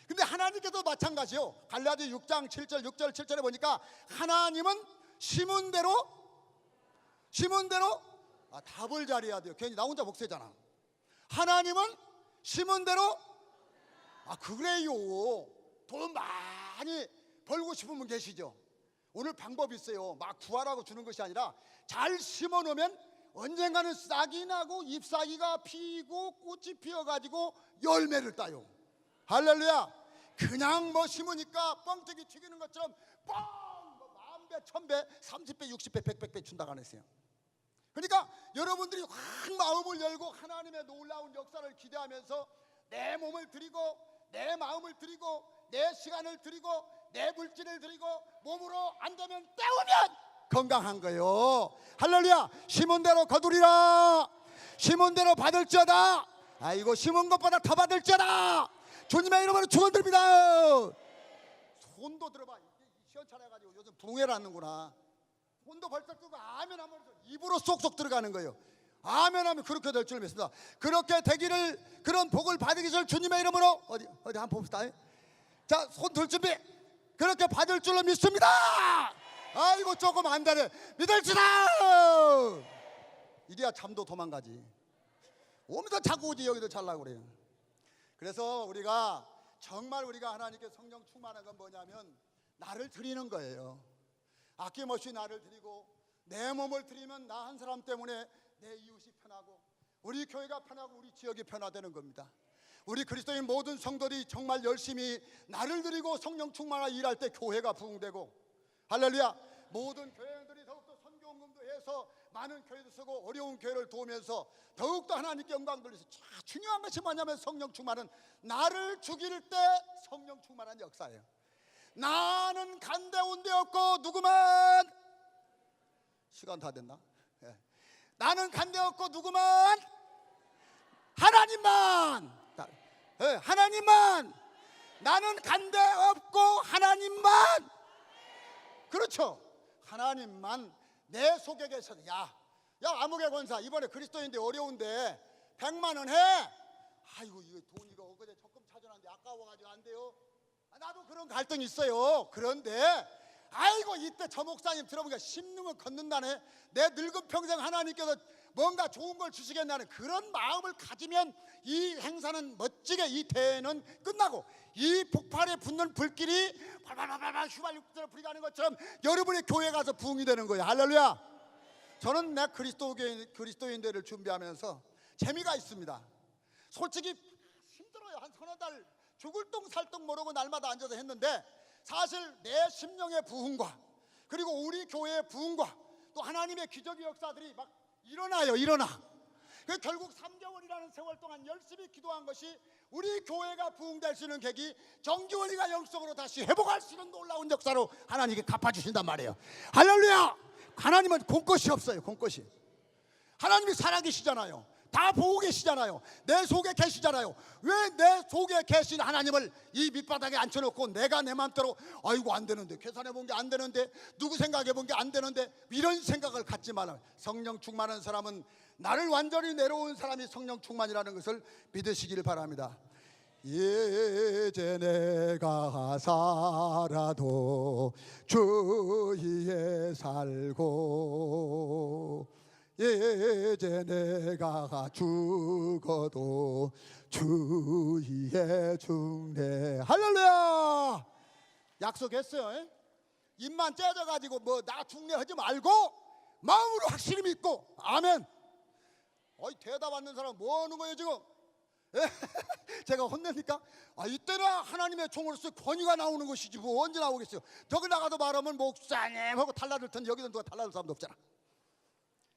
[SPEAKER 5] 근데 하나님께도 마찬가지요. 갈라디 6장 7절 6절 7절에 보니까 하나님은 심은 대로 답을 잘해야 돼요. 괜히 나 혼자 목사잖아. 하나님은 심은 대로 그래요. 돈 많이 벌고 싶은 분 계시죠? 오늘 방법이 있어요. 막 구하라고 주는 것이 아니라 잘 심어 놓으면 언젠가는 싹이 나고 잎사귀가 피고 꽃이 피어가지고 열매를 따요. 할렐루야. 그냥 뭐 심으니까 뻥튀기 튀기는 것처럼 뻥! 뭐 10,000배, 1,000배, 30배, 60배, 100배 준다고 안 했어요. 그러니까 여러분들이 확 마음을 열고 하나님의 놀라운 역사를 기대하면서 내 몸을 드리고 내 마음을 드리고 내 시간을 드리고 내 물질을 드리고 몸으로 안 되면 때우면 건강한 거예요. 할렐루야. 심은 대로 거두리라. 심은 대로 받을지어다. 아이고, 심은 것보다 더 받을지어다. 주님의 이름으로 축원드립니다. 손도 들어봐. 시원찮아가지고 요즘 붕해를 하는구나. 손도 벌떡 끄고 아멘 하면 입으로 쏙쏙 들어가는 거예요. 아멘 하면 그렇게 될 줄 믿습니다. 그렇게 되기를, 그런 복을 받으기를 주님의 이름으로 어디 한번 봅시다. 자, 손 들 준비. 그렇게 받을 줄로 믿습니다. 아이고, 조금 안 되네. 믿을지다. 이래야 잠도 도망가지. 오면서 자꾸 오지 여기도 잘라고 그래요. 그래서 우리가 정말 우리가 하나님께 성령 충만한 건 뭐냐면 나를 드리는 거예요. 아낌없이 나를 드리고 내 몸을 드리면 나 한 사람 때문에 내 이웃이 편하고 우리 교회가 편하고 우리 지역이 편화되는 겁니다. 우리 그리스도인 모든 성도들이 정말 열심히 나를 드리고 성령 충만하게 일할 때 교회가 부흥되고, 할렐루야. 모든 교회들이 더욱더 선교원금도 해서 많은 교회도 쓰고 어려운 교회를 도우면서 더욱더 하나님께 영광 돌려서, 중요한 것이 뭐냐면 성령 충만은 나를 죽일 때 성령 충만한 역사예요. 나는 간대온 데 없고 누구만, 시간 다 됐나? 예. 나는 간대 없고 누구만, 하나님만. 예, 하나님만. 나는 간대 없고 하나님만. 그렇죠. 하나님만 내 속에 계셔서 야 아무개 권사 이번에 그리스도인데 어려운데 100만 원 해. 아이고, 이거 돈 이거 엊그제 적금 찾아놨는데 아까워가지고 안 돼요. 나도 그런 갈등이 있어요. 그런데 아이고, 이때 저 목사님 들어보니까 심는 거 걷는다네. 내 늙은 평생 하나님께서 뭔가 좋은 걸 주시겠다는 그런 마음을 가지면 이 행사는 멋지게, 이 대회는 끝나고 이 폭발에 붙는 불길이 발발발발 휘발유처럼 불이 가는 것처럼 여러분의 교회 가서 부흥이 되는 거예요. 할렐루야. 저는 내 그리스도인 대회를 준비하면서 재미가 있습니다. 솔직히 힘들어요. 한 서너 달 죽을 똥 살 똥 모르고 날마다 앉아서 했는데 사실 내 심령의 부흥과 그리고 우리 교회의 부흥과 또 하나님의 기적의 역사들이 막 일어나. 그 결국 3개월이라는 세월 동안 열심히 기도한 것이 우리 교회가 부흥될 수 있는 계기, 정기원이가 영성으로 다시 회복할 수 있는 놀라운 역사로 하나님께 갚아주신단 말이에요. 할렐루야. 하나님은 공것이 없어요. 공것이. 하나님이 살아계시잖아요. 다 보고 계시잖아요. 내 속에 계시잖아요. 왜 내 속에 계신 하나님을 이 밑바닥에 앉혀놓고 내가 내 마음대로 아이고 안 되는데, 계산해 본 게 안 되는데, 누구 생각해 본 게 안 되는데, 이런 생각을 갖지 말아요. 성령 충만한 사람은, 나를 완전히 내려온 사람이 성령 충만이라는 것을 믿으시기를 바랍니다. 이제 내가 살아도 주 위에 살고, 이제 내가 죽어도 주 위에 죽네. 할렐루야. 약속했어요. 입만 째져가지고 뭐 나 죽네 하지 말고 마음으로 확실히 믿고. 아멘. 어이, 대답 않는 사람 뭐 하는 거예요 지금? 제가 혼냅니까? 이때나 하나님의 종으로서 권위가 나오는 것이지 뭐 언제 나오겠어요. 저기 나가도 말하면 목사님 하고 달라들 텐데 여기는 누가 달라들 사람도 없잖아.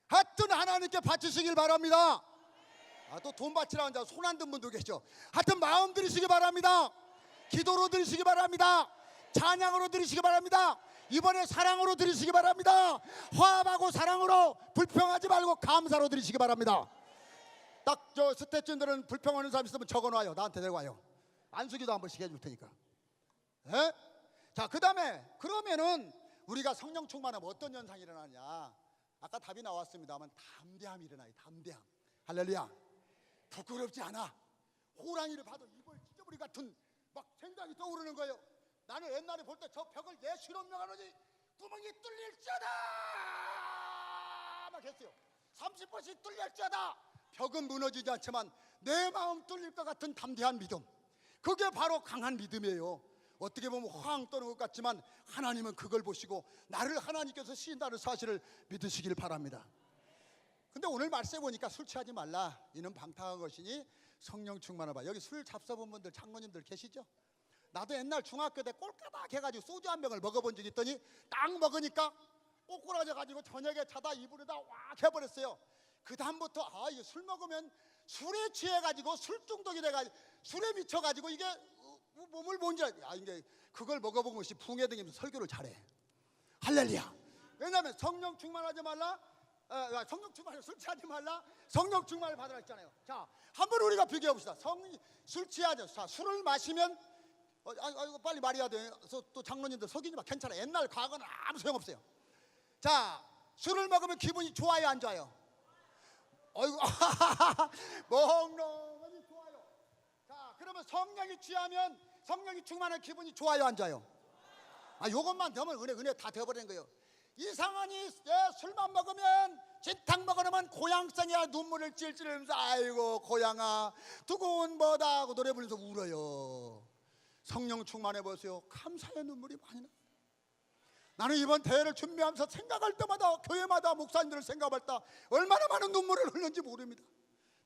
[SPEAKER 5] 하여튼 하나님께 바치시길 바랍니다. 또 돈 바치라고 앉아 손 안 든 분도 계시죠. 하여튼 마음 드리시기 바랍니다. 기도로 드리시기 바랍니다. 찬양으로 드리시기 바랍니다. 이번에 사랑으로 드리시기 바랍니다. 화합하고 사랑으로, 불평하지 말고 감사로 드리시기 바랍니다. 딱 저 스태츠들은 불평하는 사람 있으면 적어놔요. 나한테 내려와요. 안수기도 한 번씩 해줄 테니까. 자, 그 다음에 그러면은 우리가 성령 충만하면 어떤 현상이 일어나냐. 아까 답이 나왔습니다만 담대함이 일어나요. 담대함. 할렐루야. 부끄럽지 않아. 호랑이를 봐도 입을 찢어버리 같은 막 생각이 떠오르는 거예요. 나는 옛날에 볼 때 저 벽을 내 실험명하노니 구멍이 뚫릴지어다 막 했어요. 30번씩 뚫릴지어다. 벽은 무너지지 않지만 내 마음 뚫릴 것 같은 담대한 믿음, 그게 바로 강한 믿음이에요. 어떻게 보면 황 떠는 것 같지만 하나님은 그걸 보시고 나를 하나님께서 쓰신다는 사실을 믿으시길 바랍니다. 근데 오늘 말씀해 보니까 술 취하지 말라, 이는 방탕한 것이니 성령 충만하라. 여기 술 잡숴본 분들, 장로님들 계시죠? 나도 옛날 중학교 때 꼴까닥 해가지고 소주 한 병을 먹어본 적이 있더니 딱 먹으니까 꼬꾸라져가지고 저녁에 자다 이불에다 확 해버렸어요. 그 다음부터 이거 술 먹으면 술에 취해가지고 술 중독이 돼가지고 술에 미쳐가지고 이게 몸을 뭔지 이게 그걸 먹어본 것이 붕에 등이면서 설교를 잘해. 할렐루야. 왜냐하면 성령 충만하지 말라, 성령 충만해, 술 취하지 말라, 성령 충만을 받으라 했잖아요. 자, 한번 우리가 비교해 봅시다. 술 취하죠. 자, 술을 마시면 이거 빨리 말해야 돼. 또 장로님들 속이지 마. 괜찮아. 옛날 과거는 아무 소용없어요. 자, 술을 먹으면 기분이 좋아요, 안 좋아요? 어이구, 멍롱하니 좋아요. 자, 그러면 성령이 취하면, 성령이 충만한 기분이 좋아요, 안 좋아요? 요것만 되면 은혜 다 되어버리는 거예요. 이상하니 술만 먹으면, 진탕 먹으면 고향성이야 눈물을 찔찔하면서 아이고 고향아 두고온 뭐다 하고 노래 부르면서 울어요. 성령 충만해 보세요. 감사의 눈물이 많이 나. 나는 이번 대회를 준비하면서 생각할 때마다, 교회마다 목사님들을 생각할 때 얼마나 많은 눈물을 흘렸는지 모릅니다.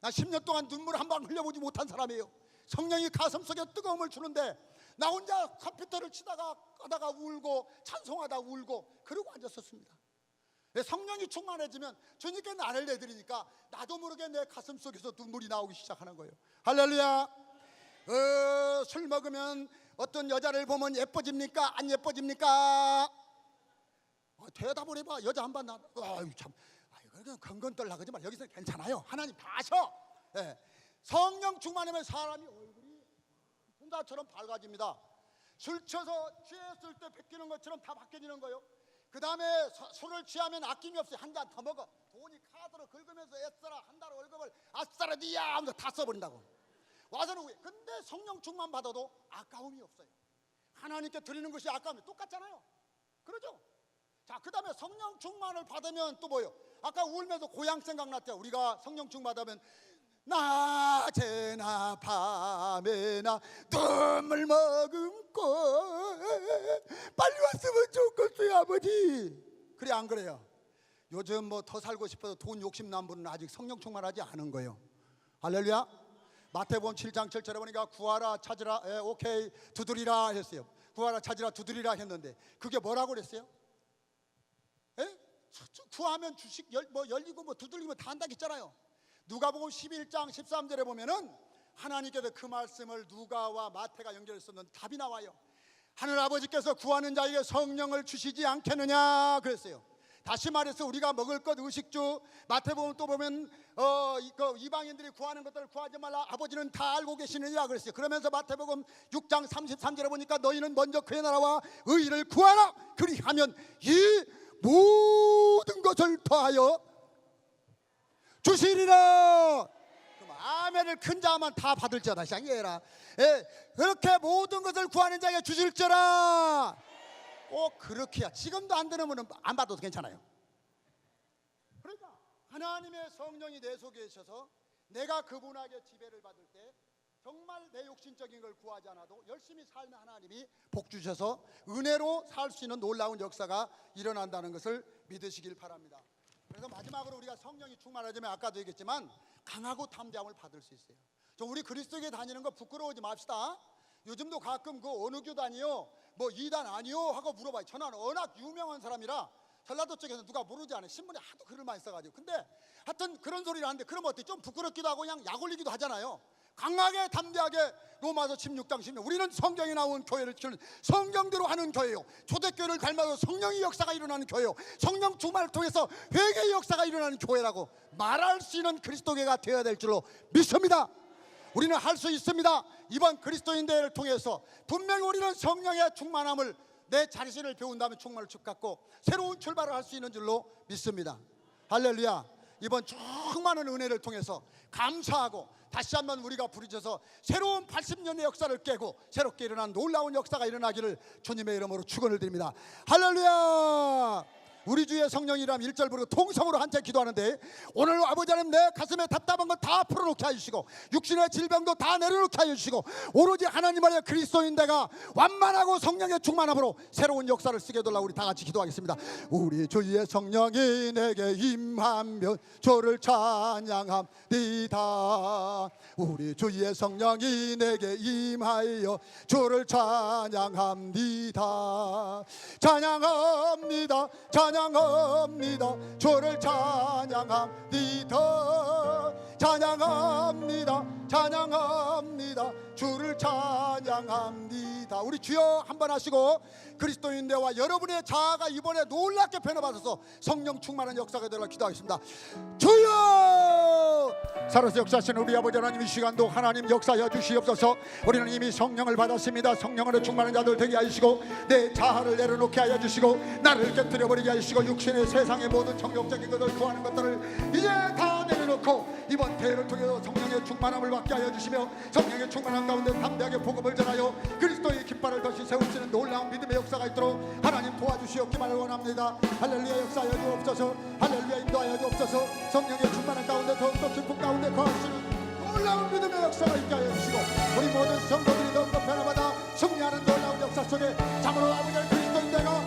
[SPEAKER 5] 나 10년 동안 눈물 한 방 흘려보지 못한 사람이에요. 성령이 가슴속에 뜨거움을 주는데 나 혼자 컴퓨터를 치다가 까다가 울고 찬송하다 울고 그러고 앉았었습니다. 성령이 충만해지면 주님께 나를 내드리니까 나도 모르게 내 가슴속에서 눈물이 나오기 시작하는 거예요. 할렐루야. 술 먹으면 어떤 여자를 보면 예뻐집니까? 안 예뻐집니까? 대답을 해봐. 여자 한 번 나. 아유 참. 그냥 건건 떨라 그러지 마. 여기서 괜찮아요. 하나님 다 아셔. 성령 충만하면 사람이 얼굴이 혼자처럼 밝아집니다. 술 취해서 취했을 때 베끼는 것처럼 다 바뀌어지는 거예요. 그 다음에 술을 취하면 아낌이 없어요. 한 잔 더 먹어. 돈이 카드로 긁으면서 애써라 한 달 월급을 아싸라 니야 하면서 다 써버린다고. 와서는 왜? 근데 성령 충만 받아도 아까움이 없어요. 하나님께 드리는 것이 아까움이 똑같잖아요. 그러죠? 자, 그 다음에 성령 충만을 받으면 또 뭐예요? 아까 울면서 고향 생각났죠. 우리가 성령 충만 받으면 낮에나 밤에나 눈물 머금고 빨리 왔으면 좋겠어요 아버지. 그래 안 그래요? 요즘 뭐 더 살고 싶어서 돈 욕심 난 분은 아직 성령 충만하지 않은 거예요. 할렐루야. 마태복음 7장 7절에 보니까 구하라 찾으라 오케이 두드리라 했어요. 구하라 찾으라 두드리라 했는데 그게 뭐라고 그랬어요? 구하면 주식 열리고 뭐 두들리면 다 한다고 했잖아요. 누가복음 11장 13절에 보면은 하나님께서 그 말씀을 누가와 마태가 연결했었는데 답이 나와요. 하늘 아버지께서 구하는 자에게 성령을 주시지 않겠느냐 그랬어요. 다시 말해서 우리가 먹을 것 의식주 마태복음 또 보면 이방인들이 구하는 것들을 구하지 말라 아버지는 다 알고 계시느니라 그랬어요. 그러면서 마태복음 6장 33절에 보니까 너희는 먼저 그의 나라와 의를 구하라 그리하면 이 모든 것을 더하여 주시리라. 그럼 아멘을 큰 자만 다 받을지어다. 시작해라. 그렇게 모든 것을 구하는 자에게 주실지어라. 꼭 그렇게야. 지금도 안 되면 안 받아도 괜찮아요. 그러니까 하나님의 성령이 내 속에 있어서 내가 그분에게 지배를 받을 때 정말 내 욕심적인 걸 구하지 않아도 열심히 살면 하나님이 복 주셔서 은혜로 살 수 있는 놀라운 역사가 일어난다는 것을 믿으시길 바랍니다. 그래서 마지막으로 우리가 성령이 충만해지면 아까도 얘기했지만 강하고 담대함을 받을 수 있어요. 좀 우리 그리스도교에 다니는 거 부끄러워하지 맙시다. 요즘도 가끔 그 어느 교단이요 뭐 이단 아니요 하고 물어봐요. 저는 워낙 유명한 사람이라 전라도 쪽에서 누가 모르지 않아요. 신문에 하도 글을 많이 써가지고. 근데 하여튼 그런 소리를 하는데 그러면 어때? 좀 부끄럽기도 하고 그냥 약 올리기도 하잖아요. 강하게 담대하게 로마서 16장 16 우리는 성경에 나온 교회를 치는 성경대로 하는 교회요. 초대교회를 닮아서 성령의 역사가 일어나는 교회요. 성령 충만을 통해서 회개의 역사가 일어나는 교회라고 말할 수 있는 그리스도교회가 되어야 될 줄로 믿습니다. 우리는 할 수 있습니다. 이번 그리스도인 대회를 통해서 분명히 우리는 성령의 충만함을 내 자신을 배운 다음에 충만을 갖고 새로운 출발을 할 수 있는 줄로 믿습니다. 할렐루야. 이번 충만한 은혜를 통해서 감사하고 다시 한번 우리가 부르셔서 새로운 80년의 역사를 깨고 새롭게 일어난 놀라운 역사가 일어나기를 주님의 이름으로 축원을 드립니다. 할렐루야. 우리 주의 성령이라면 1절 부르고 통성으로 한채 기도하는데 오늘 아버지 하나님 내 가슴에 답답한 것 다 풀어놓게 해주시고 육신의 질병도 다 내려놓게 해주시고 오로지 하나님 안에 그리스도인 내가 완만하고 성령의 충만함으로 새로운 역사를 쓰게 해달라고 우리 다 같이 기도하겠습니다. 우리 주의 성령이 내게 임하면 주를 찬양합니다. 우리 주의 성령이 내게 임하여 주를 찬양합니다. 찬양합니다. 찬양합니다. 주를 찬양합니다. 찬양합니다. 찬양합니다. 주를 찬양합니다. 우리 주여 한번 하시고 그리스도인 대와 여러분의 자아가 이번에 놀랍게 변화받아서 성령 충만한 역사가 되라 기도하겠습니다. 주여 살아서 역사하시는 우리 아버지 하나님 이 시간도 하나님 역사하여 주시옵소서. 우리는 이미 성령을 받았습니다. 성령으로 충만한 자들 되게 하시고 내 자아를 내려놓게 하여 주시고 나를 깨뜨려버리게 하시고 육신의 세상의 모든 정욕적인 것을 구하는 것들을 이제 다 내려놓고 이번 대회를 통해서 성령의 충만함을 받게 하여 주시며 성령의 충만함 가운데 담대하게 복음을 전하여 그리스도의 깃발을 다시 세우시는 놀라운 믿음의 역사가 있도록 하나님 도와주시옵기만을 원합니다. 할렐루야 역사하여 주옵소서. 할렐루야 인도하여 주옵소서. 성령의 충만한 가운데 더욱더 깊은 가운데 거하시는 놀라운 믿음의 역사가 있게 하여 주시고 우리 모든 성도들이 더욱더 변화받아 승리하는 놀라운 역사 속에 참으로 아버지의 그리스도인 내가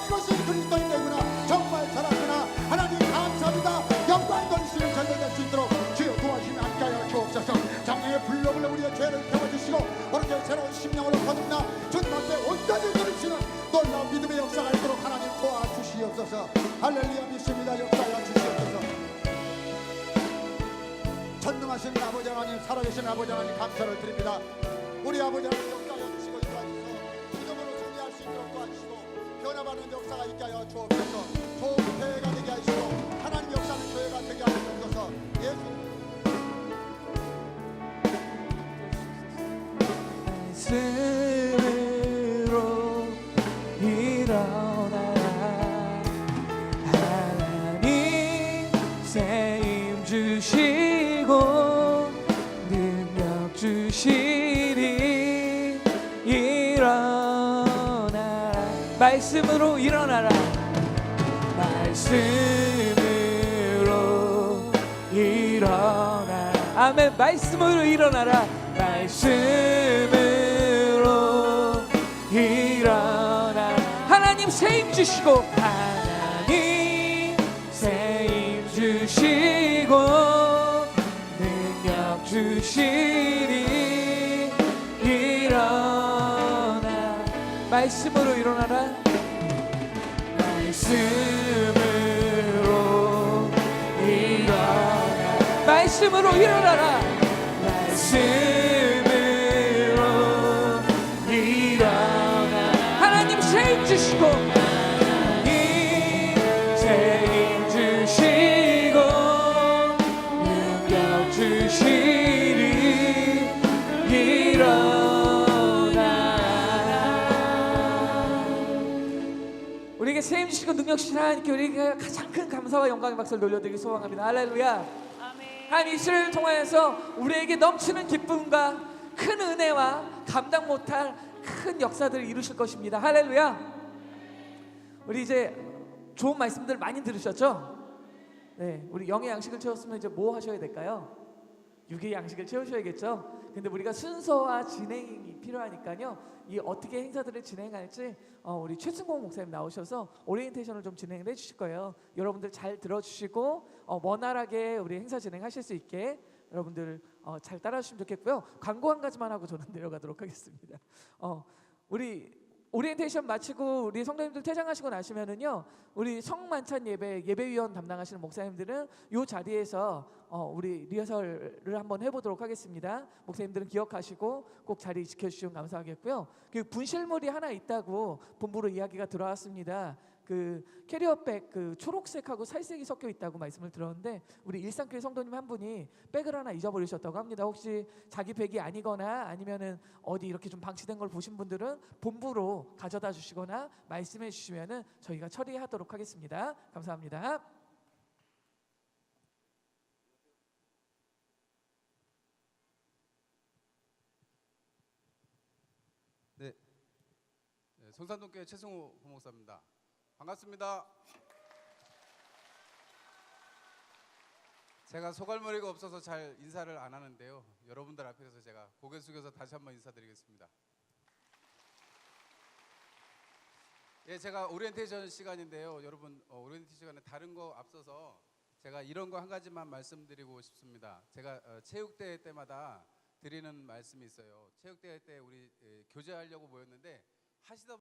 [SPEAKER 5] 이것이 그리스도인 내구나 정말 잘하구나 하나님 감사합니다. 영광 돌리시는 전달될 수 있도록 주여 도와주시면 함께 하여 주옵소서. 성령의 불로불로 우리의 죄를 태워주시고 오늘의 새로운 심령으로 거듭나 주님 앞에 온전히 들으시는 놀라운 믿음의 역사가 있도록 하나님 도와주시옵소서. 할렐루야 믿습니다. 역사하여 주시옵소서. 전능하신 아버지 하나님 살아계신 아버지 하나님 감사를 드립니다. 우리 아버지 하나님 역사하여 주시고 도와주셔서 믿음으로 승리할 수 있도록 도와주시고 변화받는 역사가 있게 하여 주옵소서. 좋은 교회가 되게 하시고 하나님 역사하는 교회가 되게 하여 주옵소서. 예수
[SPEAKER 2] 말씀으로 일어나라. 하나님 세임 주시고 능력 주시리. 일어나라. 말씀으로 일어나라. 말씀으로 일어나. 아멘. 말씀으로 일어나라. 말씀으로 일어나. 하나님 세임 주시고, 하나님 세임 주시고 능력 주시니 일어나. 말씀으로 일어나라. 말씀으로 일어나. 말씀으로 일어나라. 말씀으로 일어나. 하나님 세임 주시고, 하나님 세임 주시고 능력 주시니 일어나. 우리에게 세임 주시고 능력 주시는 하나님께 우리가 가장 큰 감사와 영광의 박수를 돌려드리기 소망합니다. 할렐루야. 하나님, 이스라엘을 통하여서 우리에게 넘치는 기쁨과 큰 은혜와 감당 못할 큰 역사들을 이루실 것입니다. 할렐루야. 우리 이제 좋은 말씀들 많이 들으셨죠? 네, 우리 영의 양식을 채웠으면 이제 뭐 하셔야 될까요? 육의 양식을 채우셔야겠죠. 근데 우리가 순서와 진행이 필요하니까요. 이 어떻게 행사들을 진행할지 우리 최승공 목사님 나오셔서 오리엔테이션을 좀 진행을 해주실 거예요. 여러분들 잘 들어주시고 원활하게 우리 행사 진행하실 수 있게 여러분들 잘 따라주시면 좋겠고요. 광고 한 가지만 하고 저는 내려가도록 하겠습니다. 우리 오리엔테이션 마치고 우리 성도님들 퇴장하시고 나시면은요, 우리 성만찬 예배위원 담당하시는 목사님들은 이 자리에서 우리 리허설을 한번 해보도록 하겠습니다. 목사님들은 기억하시고 꼭 자리 지켜주시면 감사하겠고요. 그 분실물이 하나 있다고 본부로 이야기가 들어왔습니다. 그 캐리어백 그 초록색하고 살색이 섞여 있다고 말씀을 들었는데, 우리 일산교회 성도님 한 분이 백을 하나 잊어버리셨다고 합니다. 혹시 자기 백이 아니거나 아니면은 어디 이렇게 좀 방치된 걸 보신 분들은 본부로 가져다 주시거나 말씀해 주시면은 저희가 처리하도록 하겠습니다. 감사합니다.
[SPEAKER 6] 네, 성산동교회 최승호 부목사입니다. 반갑습니다. 제가 소갈머리가 없어서 잘 인사를 안 하는데요. 여러분들 앞에서 제가 고개 숙여서 다시 한번 인사드리겠습니다. 예, 제가 오리엔테이션 시간인데요. 여러분, 오리엔테이션 시간에 다른 거 앞서서 제가 이런 거 한 가지만 말씀드리고 싶습니다. 제가 체육대회 때마다 드리는 말씀이 있어요. 체육대회 때 우리 교제하려고 모였는데 하시다